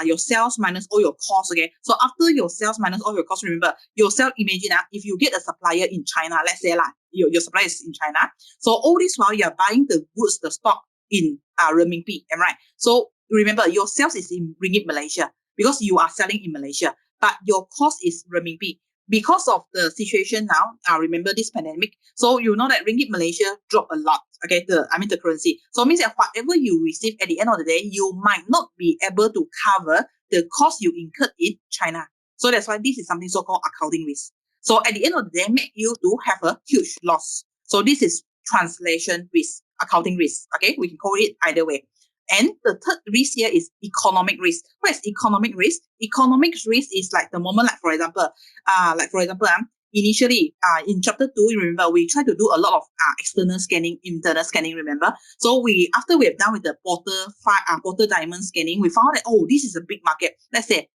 Speaker 1: your sales minus all your costs, okay? So after your sales minus all your costs, remember, your sales, imagine if you get a supplier in China, let's say your supplier is in China. So all this while you are buying the goods, the stock, in renminbi, am I right? So remember, your sales is in Ringgit Malaysia because you are selling in Malaysia, but your cost is renminbi. Because of the situation now, remember this pandemic, so you know that Ringgit Malaysia dropped a lot, okay, the currency. So it means that whatever you receive at the end of the day, you might not be able to cover the cost you incurred in China. So that's why this is something so-called accounting risk. So at the end of the day, make you to have a huge loss. So this is translation risk, accounting risk. Okay, we can call it either way. And the third risk here is economic risk. What is economic risk? Economic risk is like the moment, like for example, initially, in chapter 2, you remember we try to do a lot of external scanning, internal scanning. Remember, so after we have done with the Porter Diamond scanning, we found that this is a big market. Let's say,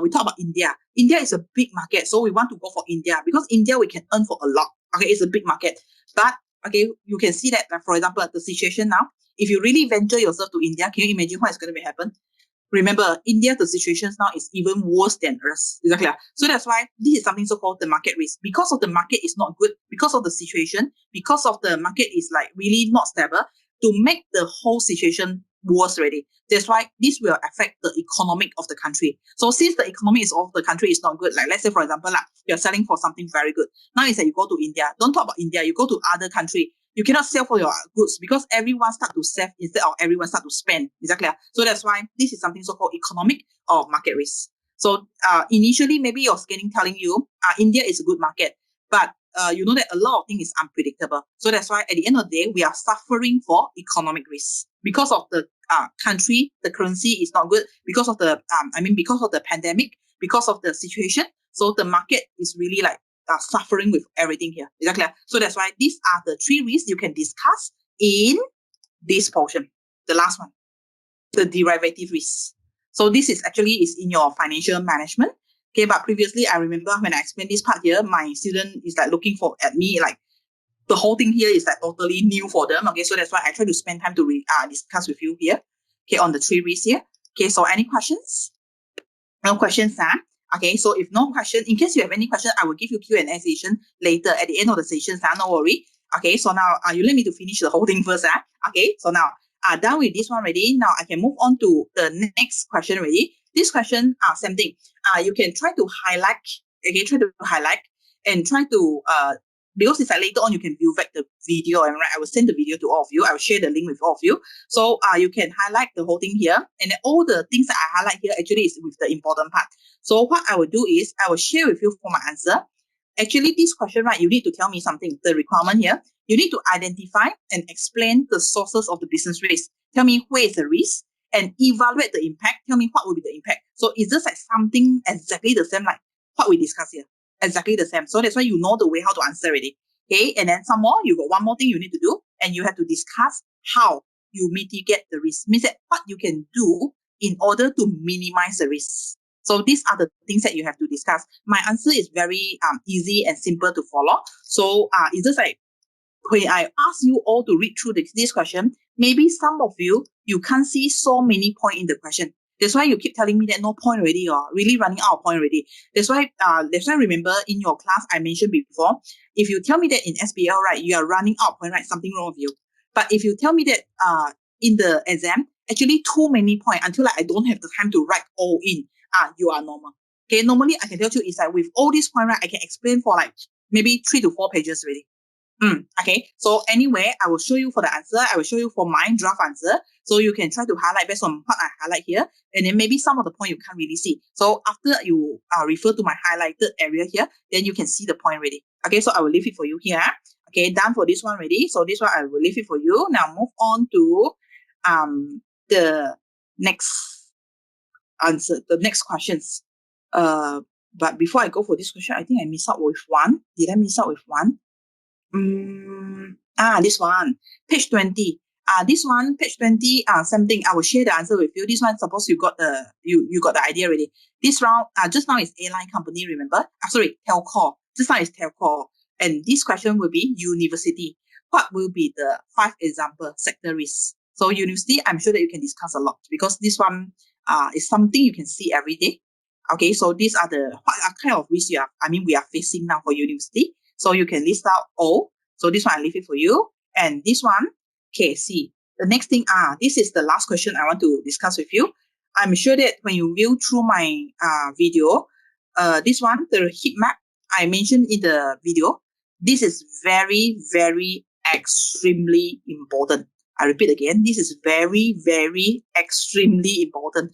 Speaker 1: we talk about India. India is a big market, so we want to go for India because India we can earn for a lot. Okay, it's a big market, but okay, you can see that, like, for example, the situation now, if you really venture yourself to India, can you imagine what is going to happen? Remember, India, the situation now is even worse than us. Exactly. So that's why this is something so-called the market risk. Because of the market is not good, because of the situation, because of the market is like really not stable, to make the whole situation worse already. That's why this will affect the economic of the country. So since the economy of the country is not good, like let's say, for example, you're selling for something very good. Now it's that you go to India. Don't talk about India. You go to other country. You cannot sell for your goods because everyone start to save instead of everyone start to spend. Exactly. So that's why this is something so-called economic or market risk. So initially, maybe your scanning telling you India is a good market, but you know that a lot of things is unpredictable. So that's why at the end of the day, we are suffering for economic risk because of the country, the currency is not good because of the because of the pandemic, because of the situation. So the market is really like suffering with everything here. Exactly. So that's why these are the three risks you can discuss in this portion. The last one, the derivative risk. So this is in your financial management. Okay, but previously I remember when I explained this part here, my student is like looking at me like the whole thing here is like totally new for them. Okay, so that's why I try to spend time to discuss with you here. Okay, on the three risks here. Okay, so any questions? No questions, Okay, so if no question, in case you have any question, I will give you Q&A session later at the end of the session, no worry. Okay, so now you let me to finish the whole thing first. Okay, so now done with this one already. Now I can move on to the next question already. This question, same thing. You can try to highlight, okay, and try to because it's like later on you can view back the video, and I will send the video to all of you. I will share the link with all of you. So you can highlight the whole thing here, and then all the things that I highlight here actually is with the important part. So what I will do is I will share with you for my answer. Actually, this question, right, you need to tell me something. The requirement here, you need to identify and explain the sources of the business risk. Tell me where is the risk and evaluate the impact. Tell me what will be the impact. So is this like something exactly the same like what we discussed here? Exactly the same. So that's why you know the way how to answer already. Okay, and then some more, you got one more thing you need to do, and you have to discuss how you mitigate the risk. Means that what you can do in order to minimize the risk. So these are the things that you have to discuss. My answer is very easy and simple to follow. So it's just like when I ask you all to read through this question, maybe some of you can't see so many points in the question. That's why you keep telling me that no point already, or really running out of point already. That's why remember in your class I mentioned before, if you tell me that in SBL, right, you are running out of point, right, something wrong with you. But if you tell me that in the exam, actually too many points until like I don't have the time to write all in, you are normal. Okay, normally I can tell you is like with all these points, right, I can explain for like maybe 3 to 4 pages already. Okay, so anyway, I will show you for the answer. I will show you for my draft answer. So you can try to highlight based on what I highlight here. And then maybe some of the point you can't really see. So after you refer to my highlighted area here, then you can see the point already. Okay, so I will leave it for you here. Okay, done for this one already. So this one I will leave it for you. Now move on to the next answer, the next questions. But before I go for this question, I think I missed out with one. Did I miss out with one? This one, page 20. This one, page 20, same thing. I will share the answer with you. This one, suppose you got the you got the idea already. This round, just now is airline company, remember? Sorry, telco. Just now is telco. And this question will be university. What will be the 5 example sector risks? So university, I'm sure that you can discuss a lot because this one is something you can see every day. Okay, so these are the what kind of risks we are facing now for university. So you can list out all. So this one I leave it for you. And this one, okay, see. The next thing, this is the last question I want to discuss with you. I'm sure that when you view through my video, this one, the heat map I mentioned in the video, this is very, very extremely important. I repeat again, this is very, very extremely important.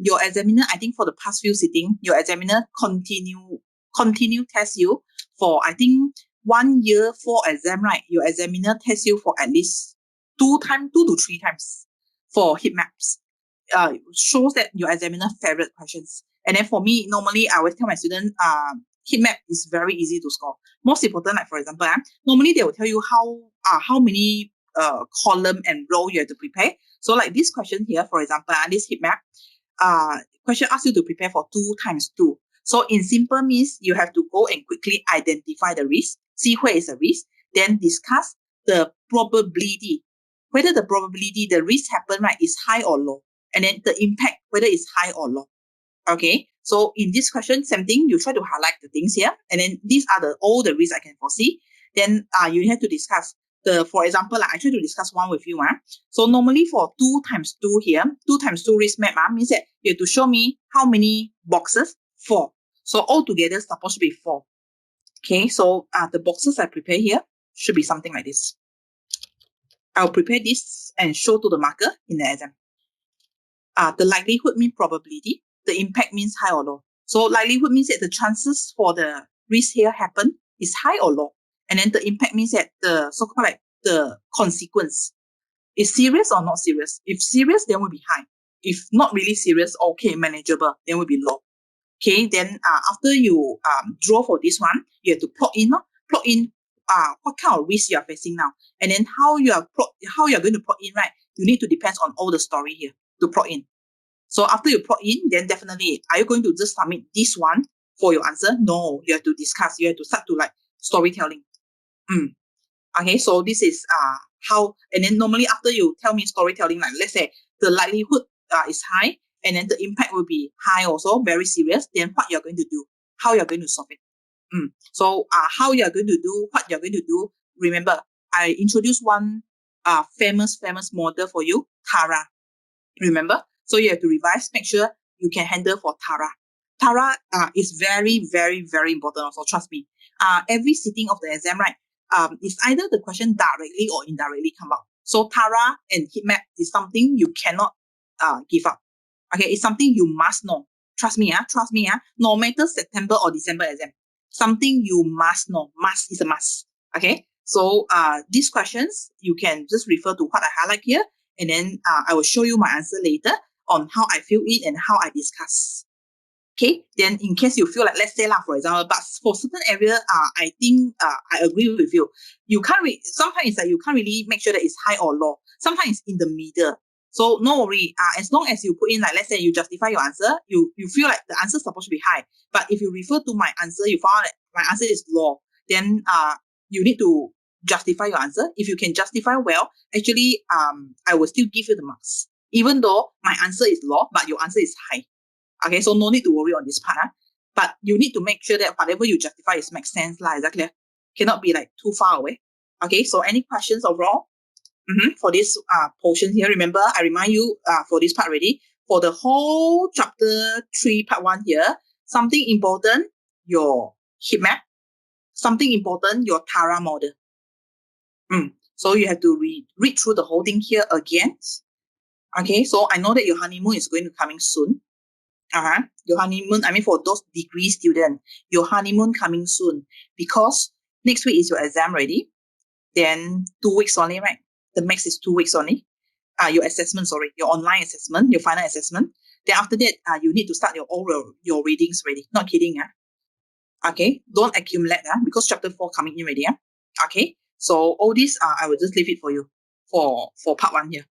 Speaker 1: Your examiner, I think for the past few sitting, your examiner continue test you for, I think, 1 year for exam, right? Your examiner tests you for at least 2 to 3 times for heat maps. Shows that your examiner favorite questions. And then for me, normally I always tell my student, heat map is very easy to score. Most important, like for example, normally they will tell you how many column and row you have to prepare. So like this question here, for example, this heat map, question asks you to prepare for 2 times 2. So in simple means you have to go and quickly identify the risk, see where is the risk, then discuss the probability, whether the probability the risk happen, right, is high or low, and then the impact, whether it's high or low. Okay, so in this question, same thing, you try to highlight the things here, and then these are all the risks I can foresee. Then you have to discuss for example, I try to discuss one with you. So normally for 2 times 2 here, 2 times 2 risk map means that you have to show me how many boxes? 4. So altogether supposed to be 4. Okay, so the boxes I prepare here should be something like this. I'll prepare this and show to the marker in the exam. The likelihood means probability. The impact means high or low. So likelihood means that the chances for the risk here happen is high or low. And then the impact means that the so-called like the consequence is serious or not serious. If serious, then will be high. If not really serious, okay, manageable, then will be low. Okay, then after you draw for this one, you have to plug in what kind of risk you are facing now, and then how you are going to plug in, right? You need to depend on all the story here to plug in. So after you plug in, then definitely, are you going to just submit this one for your answer? No, you have to discuss. You have to start to like storytelling. Okay, so this is how, and then normally after you tell me storytelling, like let's say the likelihood is high, and then the impact will be high also, very serious, then what you're going to do, how you're going to solve it. So how you're going to do, what you're going to do, remember, I introduced one famous model for you, TARA. Remember? So you have to revise, make sure you can handle for TARA. TARA is very, very, very important also, trust me. Every sitting of the exam, right, it's either the question directly or indirectly come out. So TARA and heat map is something you cannot give up. Okay, it's something you must know. Trust me, no matter September or December exam, something you must know. Must is a must. Okay, so these questions, you can just refer to what I highlight here, and then I will show you my answer later on how I fill it and how I discuss. Okay, then in case you feel like, let's say for example, but for certain area, I think I agree with you. You can't sometimes it's like you can't really make sure that it's high or low. Sometimes it's in the middle. So no worry, as long as you put in, like let's say you justify your answer, you feel like the answer is supposed to be high. But if you refer to my answer, you found that my answer is low, then you need to justify your answer. If you can justify well, actually, I will still give you the marks. Even though my answer is low, but your answer is high. Okay, so no need to worry on this part. But you need to make sure that whatever you justify is makes sense. Exactly. Cannot be like too far away. Okay, so any questions overall? For this portion here, remember, I remind you for this part already. For the whole chapter 3, part 1 here, something important, your heat map. Something important, your Tara model. So you have to read through the whole thing here again. Okay, so I know that your honeymoon is going to coming soon. Your honeymoon, I mean for those degree students, your honeymoon coming soon because next week is your exam ready. Then 2 weeks only, right? The max is 2 weeks only. Your assessment, your online assessment, your final assessment. Then after that, you need to start your readings ready. Not kidding, Okay, don't accumulate because chapter 4 coming in already. Okay, so all this I will just leave it for you for part 1 here.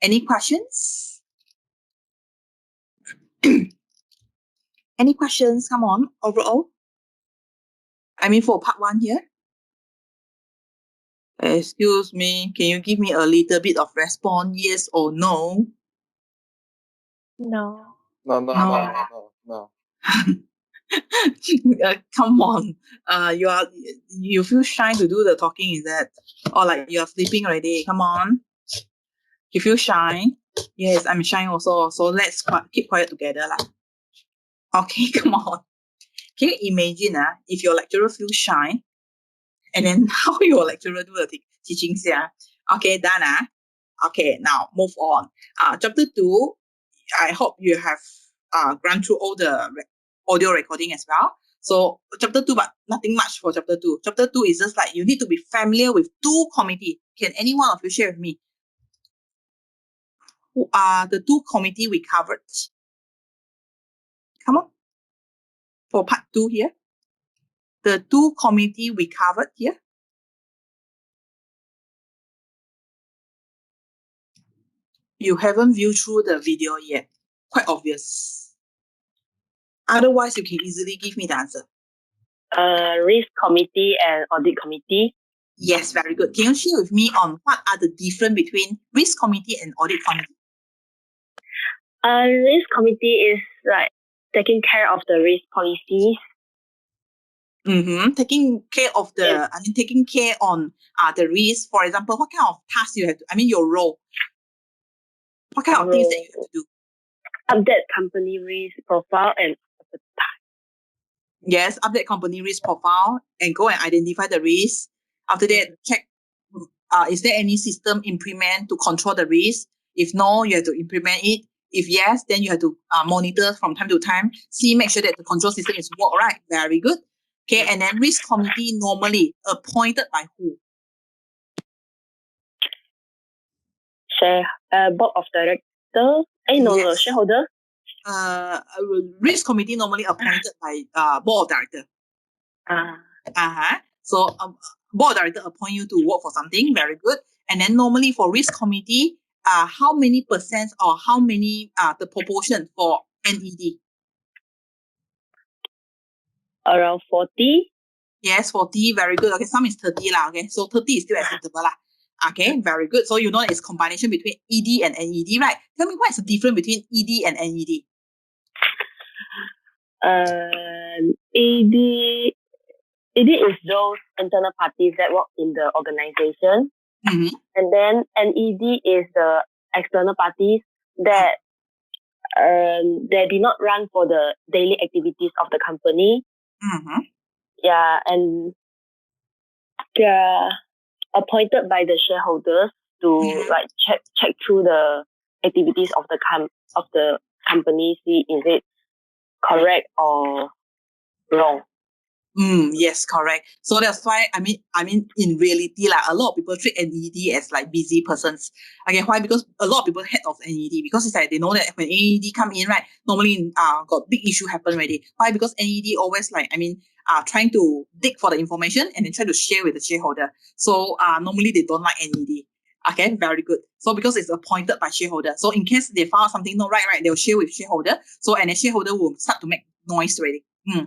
Speaker 1: Any questions? Any questions? Come on, overall. I mean for part 1 here. Excuse me, can you give me a little bit of response, yes or no?
Speaker 4: No.
Speaker 2: No.
Speaker 1: Come on. You feel shy to do the talking, is that? Or like you're sleeping already? Come on. You feel shy? Yes, I'm shy also. So let's keep quiet together. Okay, come on. Can you imagine if your lecturer feels shy and then how your lecturer do the teachings here? Okay, done. Okay, now move on. Chapter 2, I hope you have gone through all the audio recording as well. So chapter 2, but nothing much for chapter 2. Chapter 2 is just like you need to be familiar with 2 committee. Can any one of you share with me? Who are the 2 committee we covered? Come on. For part 2 here. The 2 committee we covered here. You haven't viewed through the video yet. Quite obvious. Otherwise, you can easily give me the answer.
Speaker 7: Risk committee and audit committee.
Speaker 1: Yes, very good. Can you share with me on what are the difference between risk committee and audit committee?
Speaker 7: Risk committee is like taking care of the risk policies.
Speaker 1: Taking care of the, taking care on the risk. For example, what kind of tasks you have to, your role. What kind of things that you have to do?
Speaker 7: Update company risk profile and
Speaker 1: yes, update company risk profile and go and identify the risk. After that, check is there any system implement to control the risk? If no, you have to implement it. If yes, then you have to monitor from time to time, make sure that the control system is work right. Very good. Okay, and then risk committee normally appointed by who?
Speaker 7: Board of directors.
Speaker 1: Yes.
Speaker 7: Shareholder.
Speaker 1: Risk committee normally appointed by board of director. So board of director appoint you to work for something. Very good. And then normally for risk committee, how many percent or how many the proportion for NED?
Speaker 7: Around 40.
Speaker 1: Yes, 40. Very good. Okay, some is 30 lah. Okay, so 30 is still acceptable lah. Okay, very good. So you know it's combination between ED and NED, right? Tell me what is the difference between ED and NED?
Speaker 7: ED is those internal parties that work in the organization. And then NED is the external parties that they did not run for the daily activities of the company. Yeah, and they're appointed by the shareholders to like check through the activities of the company, see is it correct or wrong.
Speaker 1: Yes, correct. So that's why I mean in reality, like a lot of people treat NED as like busy persons. Okay, why? Because a lot of people head of NED because it's like they know that when NED come in, right, normally got big issue happen already. Why? Because NED always trying to dig for the information and then try to share with the shareholder. So normally they don't like NED. Okay, very good. So because it's appointed by shareholder, so in case they found something not right, they'll share with shareholder. So and the shareholder will start to make noise already.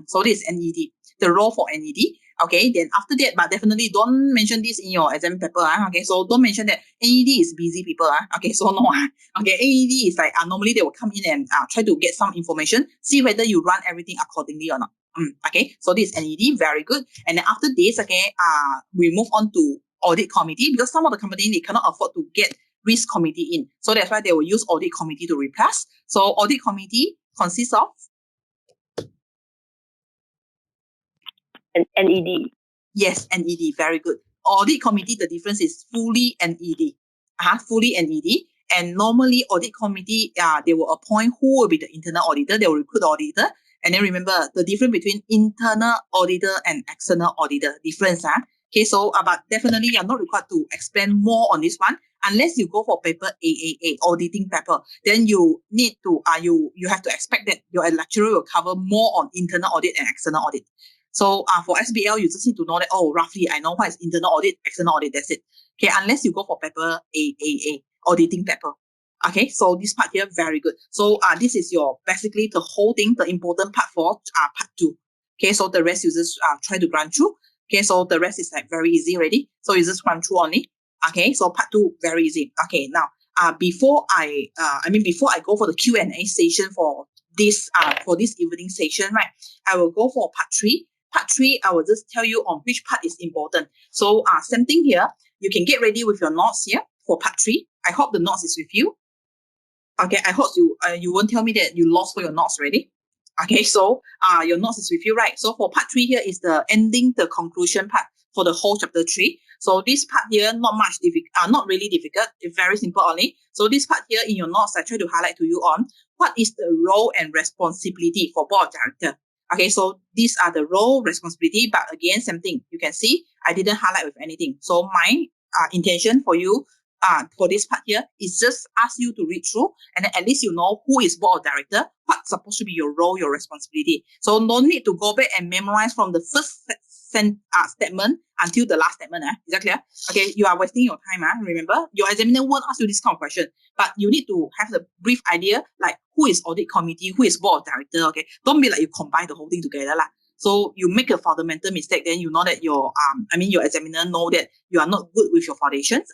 Speaker 1: So this is NED. The role for NED. Okay, then after that, but definitely don't mention this in your exam paper. Okay, so don't mention that AED is busy people. Okay, so no. Okay, AED is like normally they will come in and try to get some information, see whether you run everything accordingly or not. Okay, so this is NED, very good. And then after this, okay, we move on to audit committee, because some of the companies they cannot afford to get risk committee in. So that's why they will use audit committee to replace. So audit committee consists of
Speaker 7: NED.
Speaker 1: Yes, NED, very good. Audit committee, the difference is fully NED. Fully NED. And normally audit committee, they will appoint who will be the internal auditor. They will recruit the auditor. And then remember the difference between internal auditor and external auditor difference. Okay, so but definitely you're not required to explain more on this one unless you go for paper AAA, auditing paper. Then you need to you have to expect that your lecturer will cover more on internal audit and external audit. So for SBL, you just need to know that, roughly I know what is internal audit, external audit, that's it. Okay, unless you go for paper AAA, auditing paper. Okay, so this part here, very good. So this is your, basically the whole thing, the important part for part 2. Okay, so the rest you just try to run through. Okay, so the rest is like very easy already. So you just run through only. Okay, so part 2, very easy. Okay, now before I go for the Q&A session for this evening session, right? I will go for part 3. Part 3, I will just tell you on which part is important. So same thing here. You can get ready with your notes here for part 3. I hope the notes is with you. Okay, I hope you won't tell me that you lost for your notes already. Okay, so your notes is with you, right? So for part 3 here is the ending, the conclusion part for the whole chapter 3. So this part here, not really difficult. It's very simple only. So this part here in your notes, I try to highlight to you on what is the role and responsibility for board of director. Okay, so these are the role, responsibility, but again, same thing. You can see I didn't highlight with anything. So my intention for you for this part here is just ask you to read through, and then at least you know who is board of director, what's supposed to be your role, your responsibility. So no need to go back and memorize from the first statement until the last statement. Is that clear? Okay, you are wasting your time. Remember, your examiner won't ask you this kind of question, but you need to have the brief idea, like who is audit committee, who is board of director. Okay, don't be like you combine the whole thing together. So you make a fundamental mistake, then you know that your examiner know that you are not good with your foundations.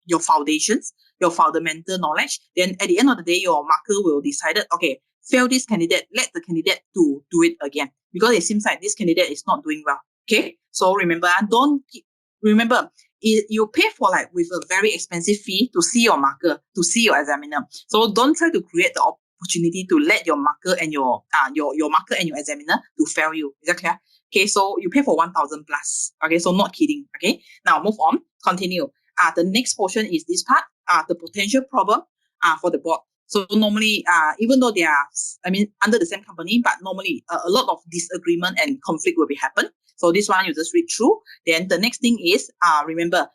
Speaker 1: Your foundations, your fundamental knowledge. Then at the end of the day, your marker will decide, okay, fail this candidate, let the candidate to do it again, because it seems like this candidate is not doing well. Okay, so remember, you pay for with a very expensive fee to see your marker, to see your examiner. So don't try to create the opportunity to let your marker and your marker and your examiner to fail you. Is that clear? Okay, so you pay for 1,000 plus. Okay, so not kidding. Okay, now move on. Continue. The next portion is this part. The potential problem for the board. So normally, even though they are, under the same company, but normally a lot of disagreement and conflict will be happen. So this one you just read through. Then the next thing is, remember,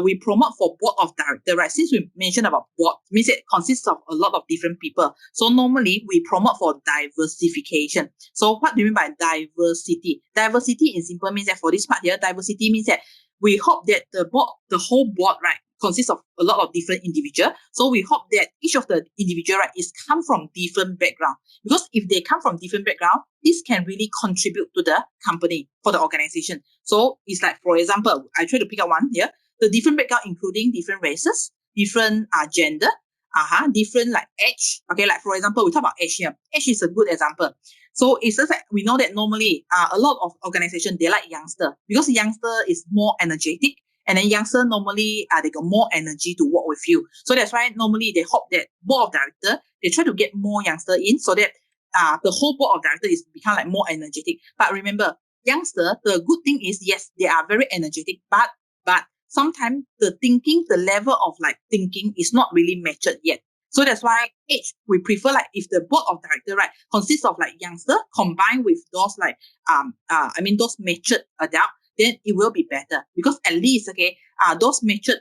Speaker 1: we promote for board of director, right? Since we mentioned about board, means it consists of a lot of different people. So normally we promote for diversification. So what do you mean by diversity? Diversity in simple means that for this part here, diversity means that we hope that the whole board, right, consists of a lot of different individuals. So we hope that each of the individual, right, is come from different background. Because if they come from different background, this can really contribute to the company, for the organization. So it's like, for example, I try to pick up one here. The different background including different races, different gender, different age. Okay, for example, we talk about age here. Age is a good example. So it's just like we know that normally a lot of organizations, they like youngster, because youngster is more energetic, and then youngster normally they got more energy to work with you. So that's why normally they hope that board of director, they try to get more youngster in, so that the whole board of director is become more energetic. But remember, youngster, the good thing is, yes, they are very energetic, but sometimes the level of thinking is not really matured yet. So that's why age, we prefer if the board of director, right, consists of youngster combined with those those matured adult, then it will be better, because at least those matured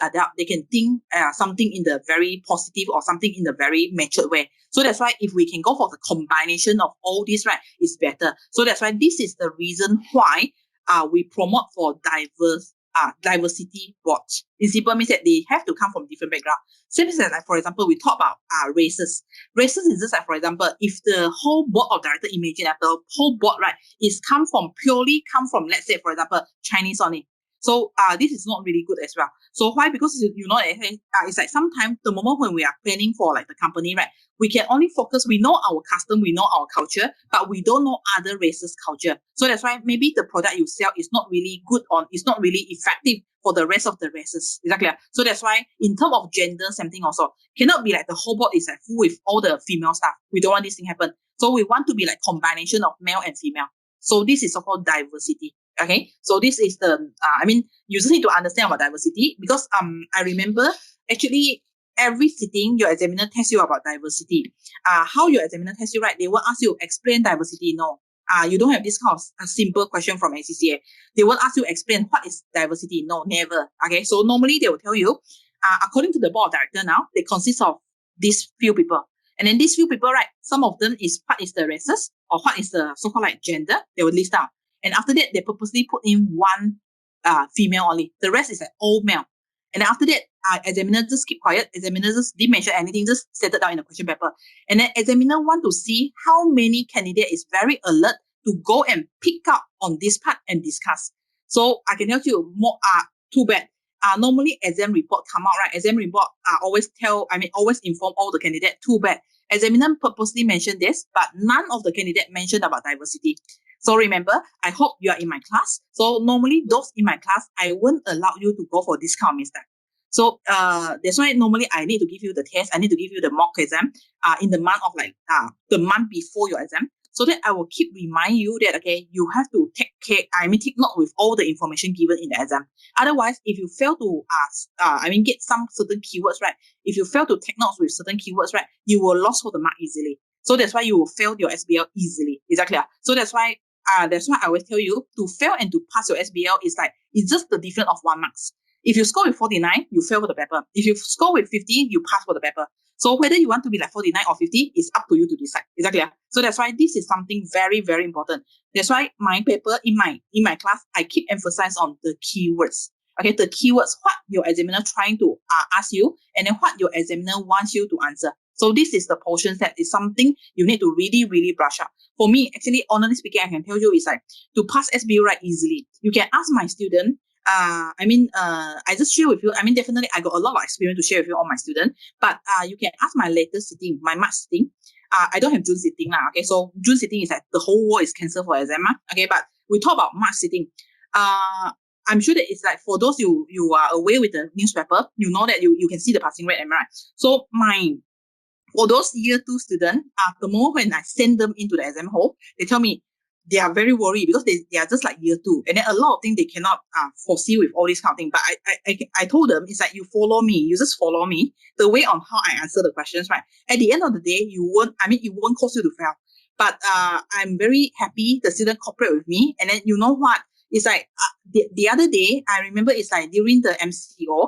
Speaker 1: adult, they can think something in the very positive or something in the very matured way. So that's why if we can go for the combination of all this, right, it's better. So that's why this is the reason why we promote for diversity board. In simple means that they have to come from different background. Same as like, for example, we talk about races. Races is just like, for example, if the whole board of director, imagine that the whole board, right, is purely come from, let's say, for example, Chinese only. So this is not really good as well. So why? Because you know, it's like sometimes the moment when we are planning for like the company, right, we can only focus, we know our custom, we know our culture, but we don't know other races' culture. So that's why maybe the product you sell is not really good it's not really effective for the rest of the races. Exactly. So that's why in terms of gender, same thing also. Cannot be like the whole board is like full with all the female staff. We don't want this thing happen. So we want to be like combination of male and female. So this is so-called diversity. Okay. So this is you just need to understand about diversity because I remember actually every sitting your examiner tests you about diversity. How your examiner tests you, right? They will ask you explain diversity. No. You don't have this kind of a simple question from ACCA. They will ask you explain what is diversity. No, never. Okay. So normally they will tell you, according to the board of director now, they consist of these few people. And then these few people, right? Some of them is what is the races or what is the so-called like gender. They will list out. And after that, they purposely put in one female only. The rest is like all male. And then after that, examiner just keep quiet. Examiner just didn't mention anything, just set it down in the question paper. And then examiner want to see how many candidate is very alert to go and pick up on this part and discuss. So I can tell you more, too bad. Normally exam report come out, right? Exam report always inform all the candidate, too bad. Examiner purposely mentioned this, but none of the candidate mentioned about diversity. So remember, I hope you are in my class. So normally those in my class, I won't allow you to go for this kind of mistake. So that's why normally I need to give you the test. I need to give you the mock exam in the month of the month before your exam. So that I will keep remind you that, okay, you have to take note with all the information given in the exam. Otherwise, if you fail to get some certain keywords, right? If you fail to take notes with certain keywords, right, you will lose all the mark easily. So that's why you will fail your SBL easily. Is that clear? So that's why I always tell you to fail and to pass your SBL it's just the difference of 1 marks. If you score with 49, you fail for the paper. If you score with 50, you pass for the paper. So whether you want to be like 49 or 50 is up to you to decide. Is that clear? So that's why this is something very, very important. That's why my paper in my class, I keep emphasize on the keywords. Okay, the keywords, what your examiner trying to ask you, and then what your examiner wants you to answer. So this is the portion that is something you need to really, really brush up. For me, actually, honestly speaking, I can tell you is to pass SBL right easily. You can ask my student. I just share with you. Definitely, I got a lot of experience to share with you on my student. But you can ask my latest sitting, my March sitting. I don't have June sitting now. Okay, so June sitting is the whole world is cancelled for exam. Okay, but we talk about March sitting. I'm sure that it's for those you are aware with the newspaper, you know that you can see the passing rate, am I right? So for those year 2 students, the moment when I send them into the exam hall, they tell me they are very worried because they are just like year 2. And then a lot of things they cannot foresee with all these kind of things. But I told them, it's you follow me. You just follow me. The way on how I answer the questions, right? At the end of the day, it won't cause you to fail. But I'm very happy the student cooperate with me. And then you know what? It's the other day, I remember it's during the MCO,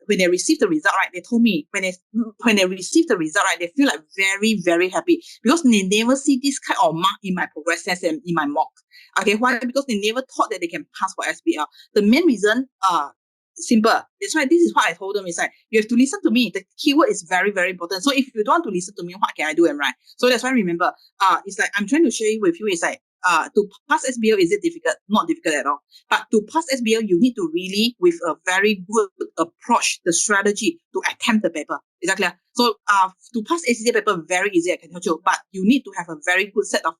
Speaker 1: when they received the result, right, they told me when they received the result, right, they feel very, very happy because they never see this kind of mark in my progress test and in my mock. Okay, why? Because they never thought that they can pass for SBL. The main reason, simple. That's why this is what I told them is you have to listen to me. The keyword is very, very important. So if you don't want to listen to me, what can I do? Right? So that's why remember, it's I'm trying to share with you is to pass SBL, is it difficult? Not difficult at all. But to pass SBL, you need to really, with a very good approach, the strategy to attempt the paper. Is that clear? So to pass ACCA paper, very easy, I can tell you. But you need to have a very good set of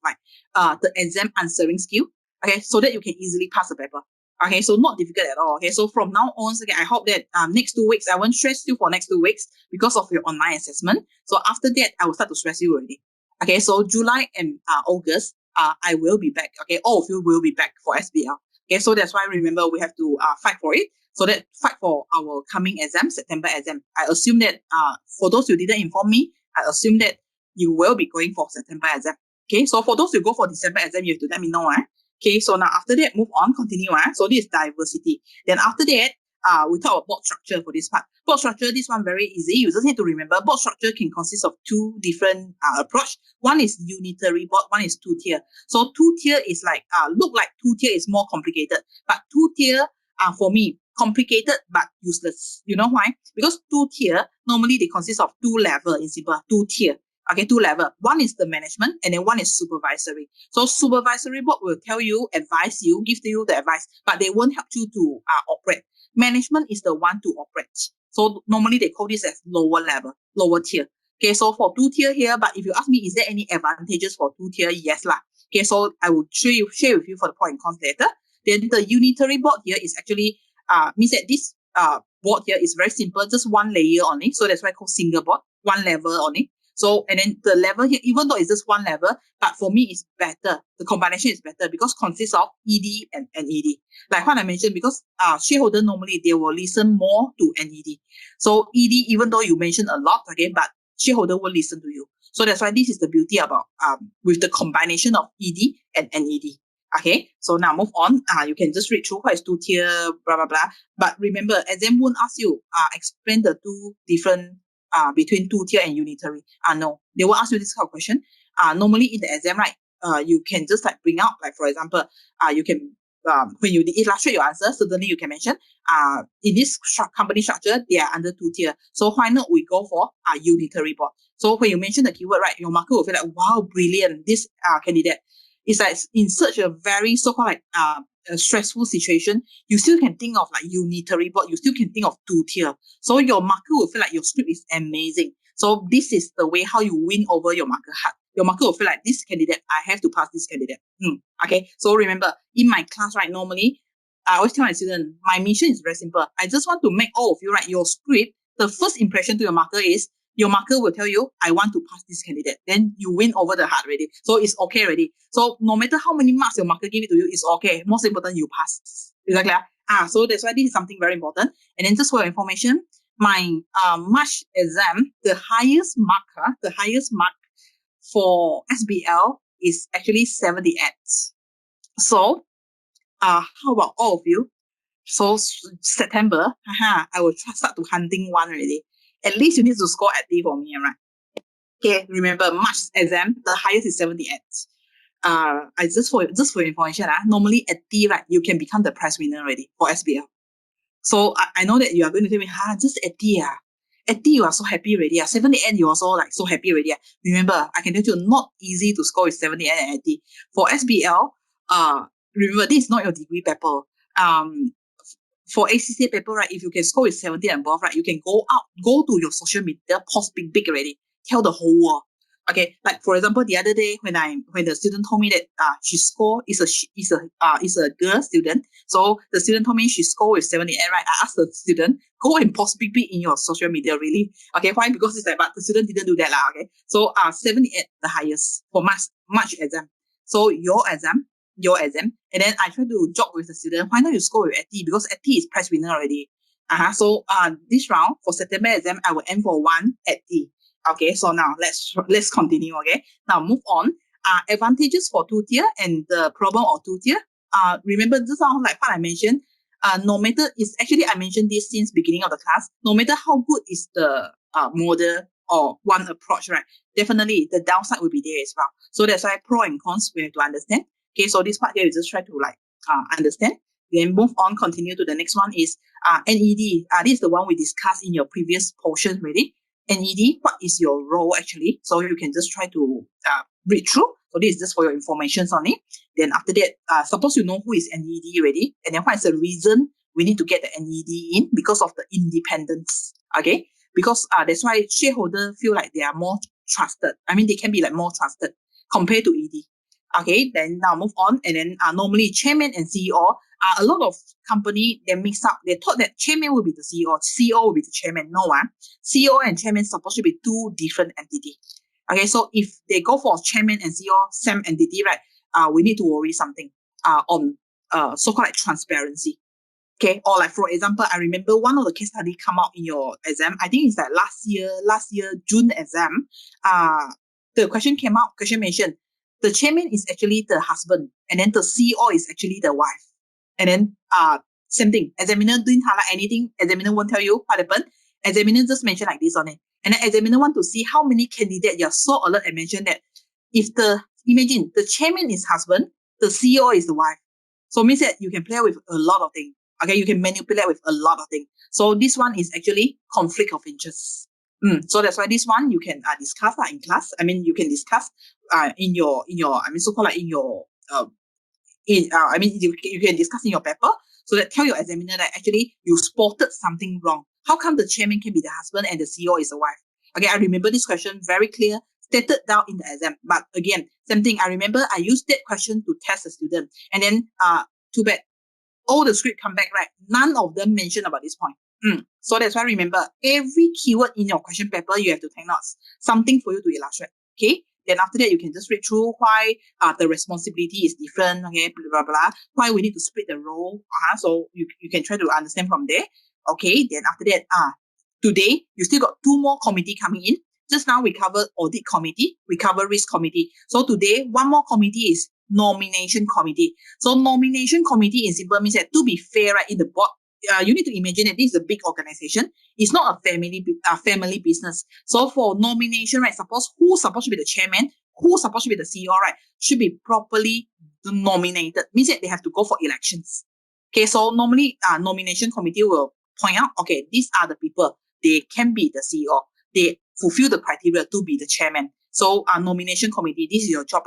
Speaker 1: the exam answering skill. Okay, so that you can easily pass the paper. Okay, so not difficult at all. Okay, so from now on, again, I hope that next 2 weeks, I won't stress you for next 2 weeks because of your online assessment. So after that, I will start to stress you already. Okay, so July and August, I will be back. Okay, all of you will be back for SBL. Okay, so that's why remember we have to fight for it. So that fight for our coming exam, September exam. I assume that for those who didn't inform me, I assume that you will be going for September exam. Okay, so for those who go for December exam, you have to let me know. Okay, so now after that, move on, continue. So this is diversity. Then after that, we talk about board structure for this part. Board structure, this one very easy. You just need to remember board structure can consist of 2 different approach. One is unitary board, one is 2-tier. So 2-tier is look like 2-tier is more complicated, but 2-tier for me, complicated but useless. You know why? Because 2-tier, normally they consist of 2 levels in simple, 2-tier. Okay, 2 levels. One is the management and then one is supervisory. So supervisory board will tell you, advise you, give to you the advice, but they won't help you to operate. Management is the one to operate. So normally they call this as lower level, lower tier. Okay, so for 2-tier here, but if you ask me, is there any advantages for 2-tier? Yes lah. Okay, so I will share with you for the point and cons later. Then the unitary board here is actually means that this board here is very simple, just one layer only. So that's why I call single board, one level only. So, and then the level here, even though it's just one level, but for me, it's better. The combination is better because consists of ED and NED. Like what I mentioned, because shareholder normally, they will listen more to NED. So ED, even though you mentioned a lot, okay, but shareholder will listen to you. So that's why this is the beauty about with the combination of ED and NED. Okay, so now move on. You can just read through what is 2-tier, blah, blah, blah. But remember, exam won't ask you explain the two different between 2-tier and unitary. No, they will ask you this kind of question. Normally in the exam, right, you can just like bring out, like for example, you can when you illustrate your answer, certainly you can mention in this company structure, they are under 2-tier. So why not we go for a unitary board? So when you mention the keyword, right, your marker will feel like, wow, brilliant, this candidate. It's like in such a very so-called like a stressful situation, you still can think of like unitary board, you still can think of 2-tier. So your marker will feel like your script is amazing. So this is the way how you win over your marker heart. Your marker will feel like this candidate, I have to pass this candidate. Okay, so remember, in my class, right, normally, I always tell my students, my mission is very simple. I just want to make all of you write your script. The first impression to your marker is, your marker will tell you, I want to pass this candidate. Then you win over the heart already. So it's okay already. So no matter how many marks your marker give it to you, it's okay. Most important, you pass. Is that clear? So that's why this is something very important. And then just for your information, my March exam, the highest mark for SBL is actually 78. So how about all of you? So September, I will start to hunting one already. At least you need to score at D for me, right? Okay, remember March exam, the highest is 78. I just for your information, normally at D, right, you can become the prize winner already for SBL. So I know that you are going to tell me, just at D, At D, you are so happy already. 78, you are also like so happy already. Remember, I can tell you, not easy to score with 78 at D. For SBL, remember, this is not your degree paper. For ACCA paper, right, if you can score with 70 and above, right, you can go to your social media, post big already, tell the whole world. Okay, like for example, the other day when the student told me that she scored is a girl student, so the student told me she scored with 78, right? I asked the student, go and post big in your social media, really. Okay, why? Because it's like, but the student didn't do that lah. Okay, so 78 the highest for March exam. So your exam, and then I try to joke with the student, why not you score with AT? Because AT is prize winner already. So this round for September exam, I will aim for 1 AT. Okay, so now let's continue. Okay, now move on. Advantages for 2-tier and the problem of 2-tier. Remember this sound like what I mentioned. No matter is actually I mentioned this since beginning of the class. No matter how good is the model or one approach, right? Definitely the downside will be there as well. So that's why pro and cons we have to understand. Okay, so this part here is just try to like understand. Then move on, continue to the next one is NED. This is the one we discussed in your previous portion already. NED, what is your role actually? So you can just try to read through. So this is just for your information only. Then after that, suppose you know who is NED already, and then what is the reason we need to get the NED in? Because of the independence. Okay, because that's why shareholders feel like they are more trusted. I mean, they can be like more trusted compared to ED. Okay, then now move on. And then normally chairman and CEO, a lot of company, they mix up. They thought that chairman will be the CEO, CEO will be the chairman. No one. CEO and chairman supposed to be two different entities. Okay, so if they go for chairman and CEO, same entity, right? We need to worry something on so-called like transparency. Okay, or like for example, I remember one of the case study come out in your exam. I think it's like last year June exam. The question came out. Question mentioned the chairman is actually the husband, and then the CEO is actually the wife. And then same thing. Examiner didn't highlight anything. Examiner won't tell you what happened. Examiner just mentioned like this on it. And then examiner want to see how many candidates you're so alert and mention that imagine the chairman is husband, the CEO is the wife. So means that you can play with a lot of things. Okay, you can manipulate with a lot of things. So this one is actually conflict of interest. So that's why this one you can discuss in class. I mean, you can discuss in your I mean, so-called like in your I mean, you can discuss in your paper. So that tell your examiner that actually you spotted something wrong. How come the chairman can be the husband and the CEO is the wife? Okay, I remember this question very clear, stated down in the exam. But again, same thing. I remember I used that question to test the student, and then too bad, all the script come back right. None of them mentioned about this point. So that's why remember every keyword in your question paper you have to take notes, something for you to illustrate. Okay. Then after that, you can just read through why the responsibility is different, okay, blah, blah, blah, why we need to split the role. So you can try to understand from there. Okay, then after that, today, you still got 2 more committee coming in. Just now, we covered audit committee, we covered risk committee. So today, 1 more committee is nomination committee. So nomination committee in simple means that to be fair, right, in the board, you need to imagine that this is a big organization. It's not a family business. So for nomination, right, suppose who's supposed to be the chairman, who's supposed to be the CEO, right, should be properly nominated. Means that they have to go for elections. Okay, so normally nomination committee will point out, okay, these are the people. They can be the CEO. They fulfill the criteria to be the chairman. So nomination committee, this is your job.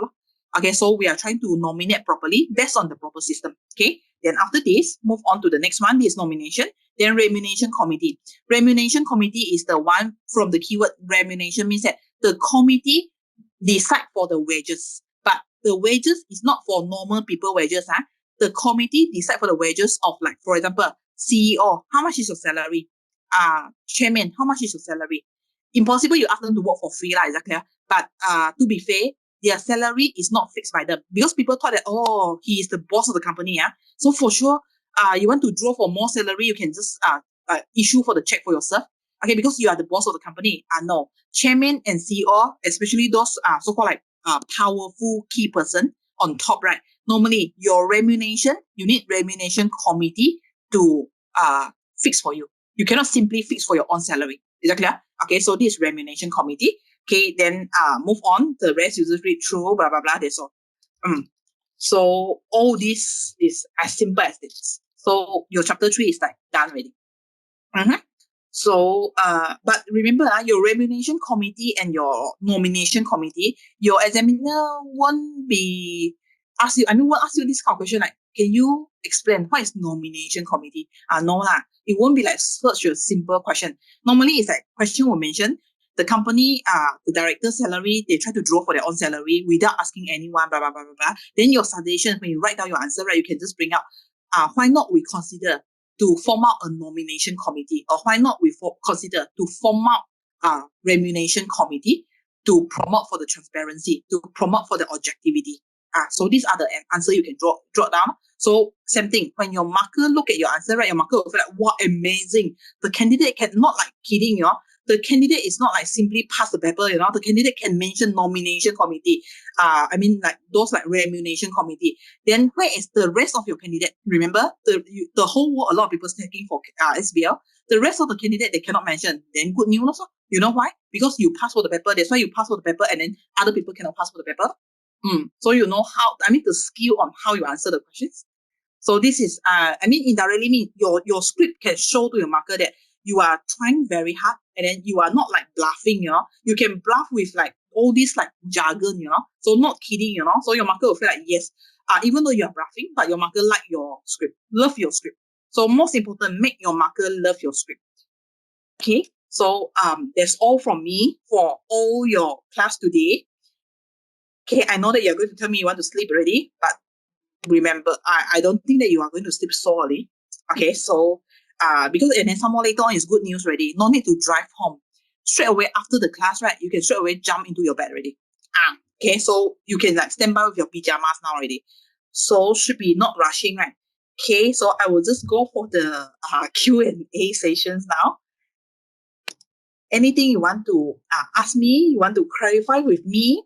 Speaker 1: Okay, so we are trying to nominate properly based on the proper system. Okay, then after this, move on to the next one. This is nomination. Then remuneration committee. Remuneration committee is the one from the keyword remuneration, means that the committee decide for the wages. But the wages is not for normal people wages. The committee decide for the wages of, like, for example, CEO, how much is your salary? Chairman, how much is your salary? Impossible you ask them to work for free, is that clear? But to be fair, their salary is not fixed by them, because people thought that, oh, he is the boss of the company. So for sure, you want to draw for more salary, you can just issue for the check for yourself. Okay, because you are the boss of the company. No, chairman and CEO, especially those so-called like powerful key person on top, right? Normally, your remuneration, you need remuneration committee to fix for you. You cannot simply fix for your own salary. Is that clear? Okay, so this is remuneration committee. Okay, then move on. The rest you just read through, blah, blah, blah. That's all. So all this is as simple as this. So your chapter 3 is like done already. So, but remember, your remuneration committee and your nomination committee, your examiner won't ask you this kind of question like, can you explain what is nomination committee? No lah. It won't be like such a simple question. Normally, it's like question will mention the company, the director's salary, they try to draw for their own salary without asking anyone, blah, blah, blah, blah, blah. Then your suggestion, when you write down your answer, right, you can just bring up, why not we consider to form out a nomination committee, or why not we consider to form out a remuneration committee to promote for the transparency, to promote for the objectivity. So these are the answer you can draw down. So same thing, when your marker look at your answer, right, your marker will feel like, wow, amazing. The candidate can, not like kidding, the candidate is not like simply pass the paper, the candidate can mention nomination committee. I mean, like those like remuneration committee. Then where is the rest of your candidate? Remember, the whole world, a lot of people taking for SBL. The rest of the candidate, they cannot mention. Then good news also. You know why? Because you pass for the paper. That's why you pass for the paper, and then other people cannot pass for the paper. So you know how, the skill on how you answer the questions. So this is, indirectly mean your script can show to your marker that you are trying very hard, and then you are not like bluffing, You can bluff with like all this like jargon, So not kidding, So your marker will feel like, yes, even though you are bluffing, but your marker like your script, love your script. So most important, make your marker love your script. Okay, so that's all from me for all your class today. Okay, I know that you're going to tell me you want to sleep already, but remember, I don't think that you are going to sleep so early. Okay, so because, and then some more later on is good news already. No need to drive home. Straight away after the class, right, you can straight away jump into your bed already. Okay, so you can like stand by with your pajamas now already. So should be not rushing, right? Okay, so I will just go for the Q&A sessions now. Anything you want to ask me, you want to clarify with me,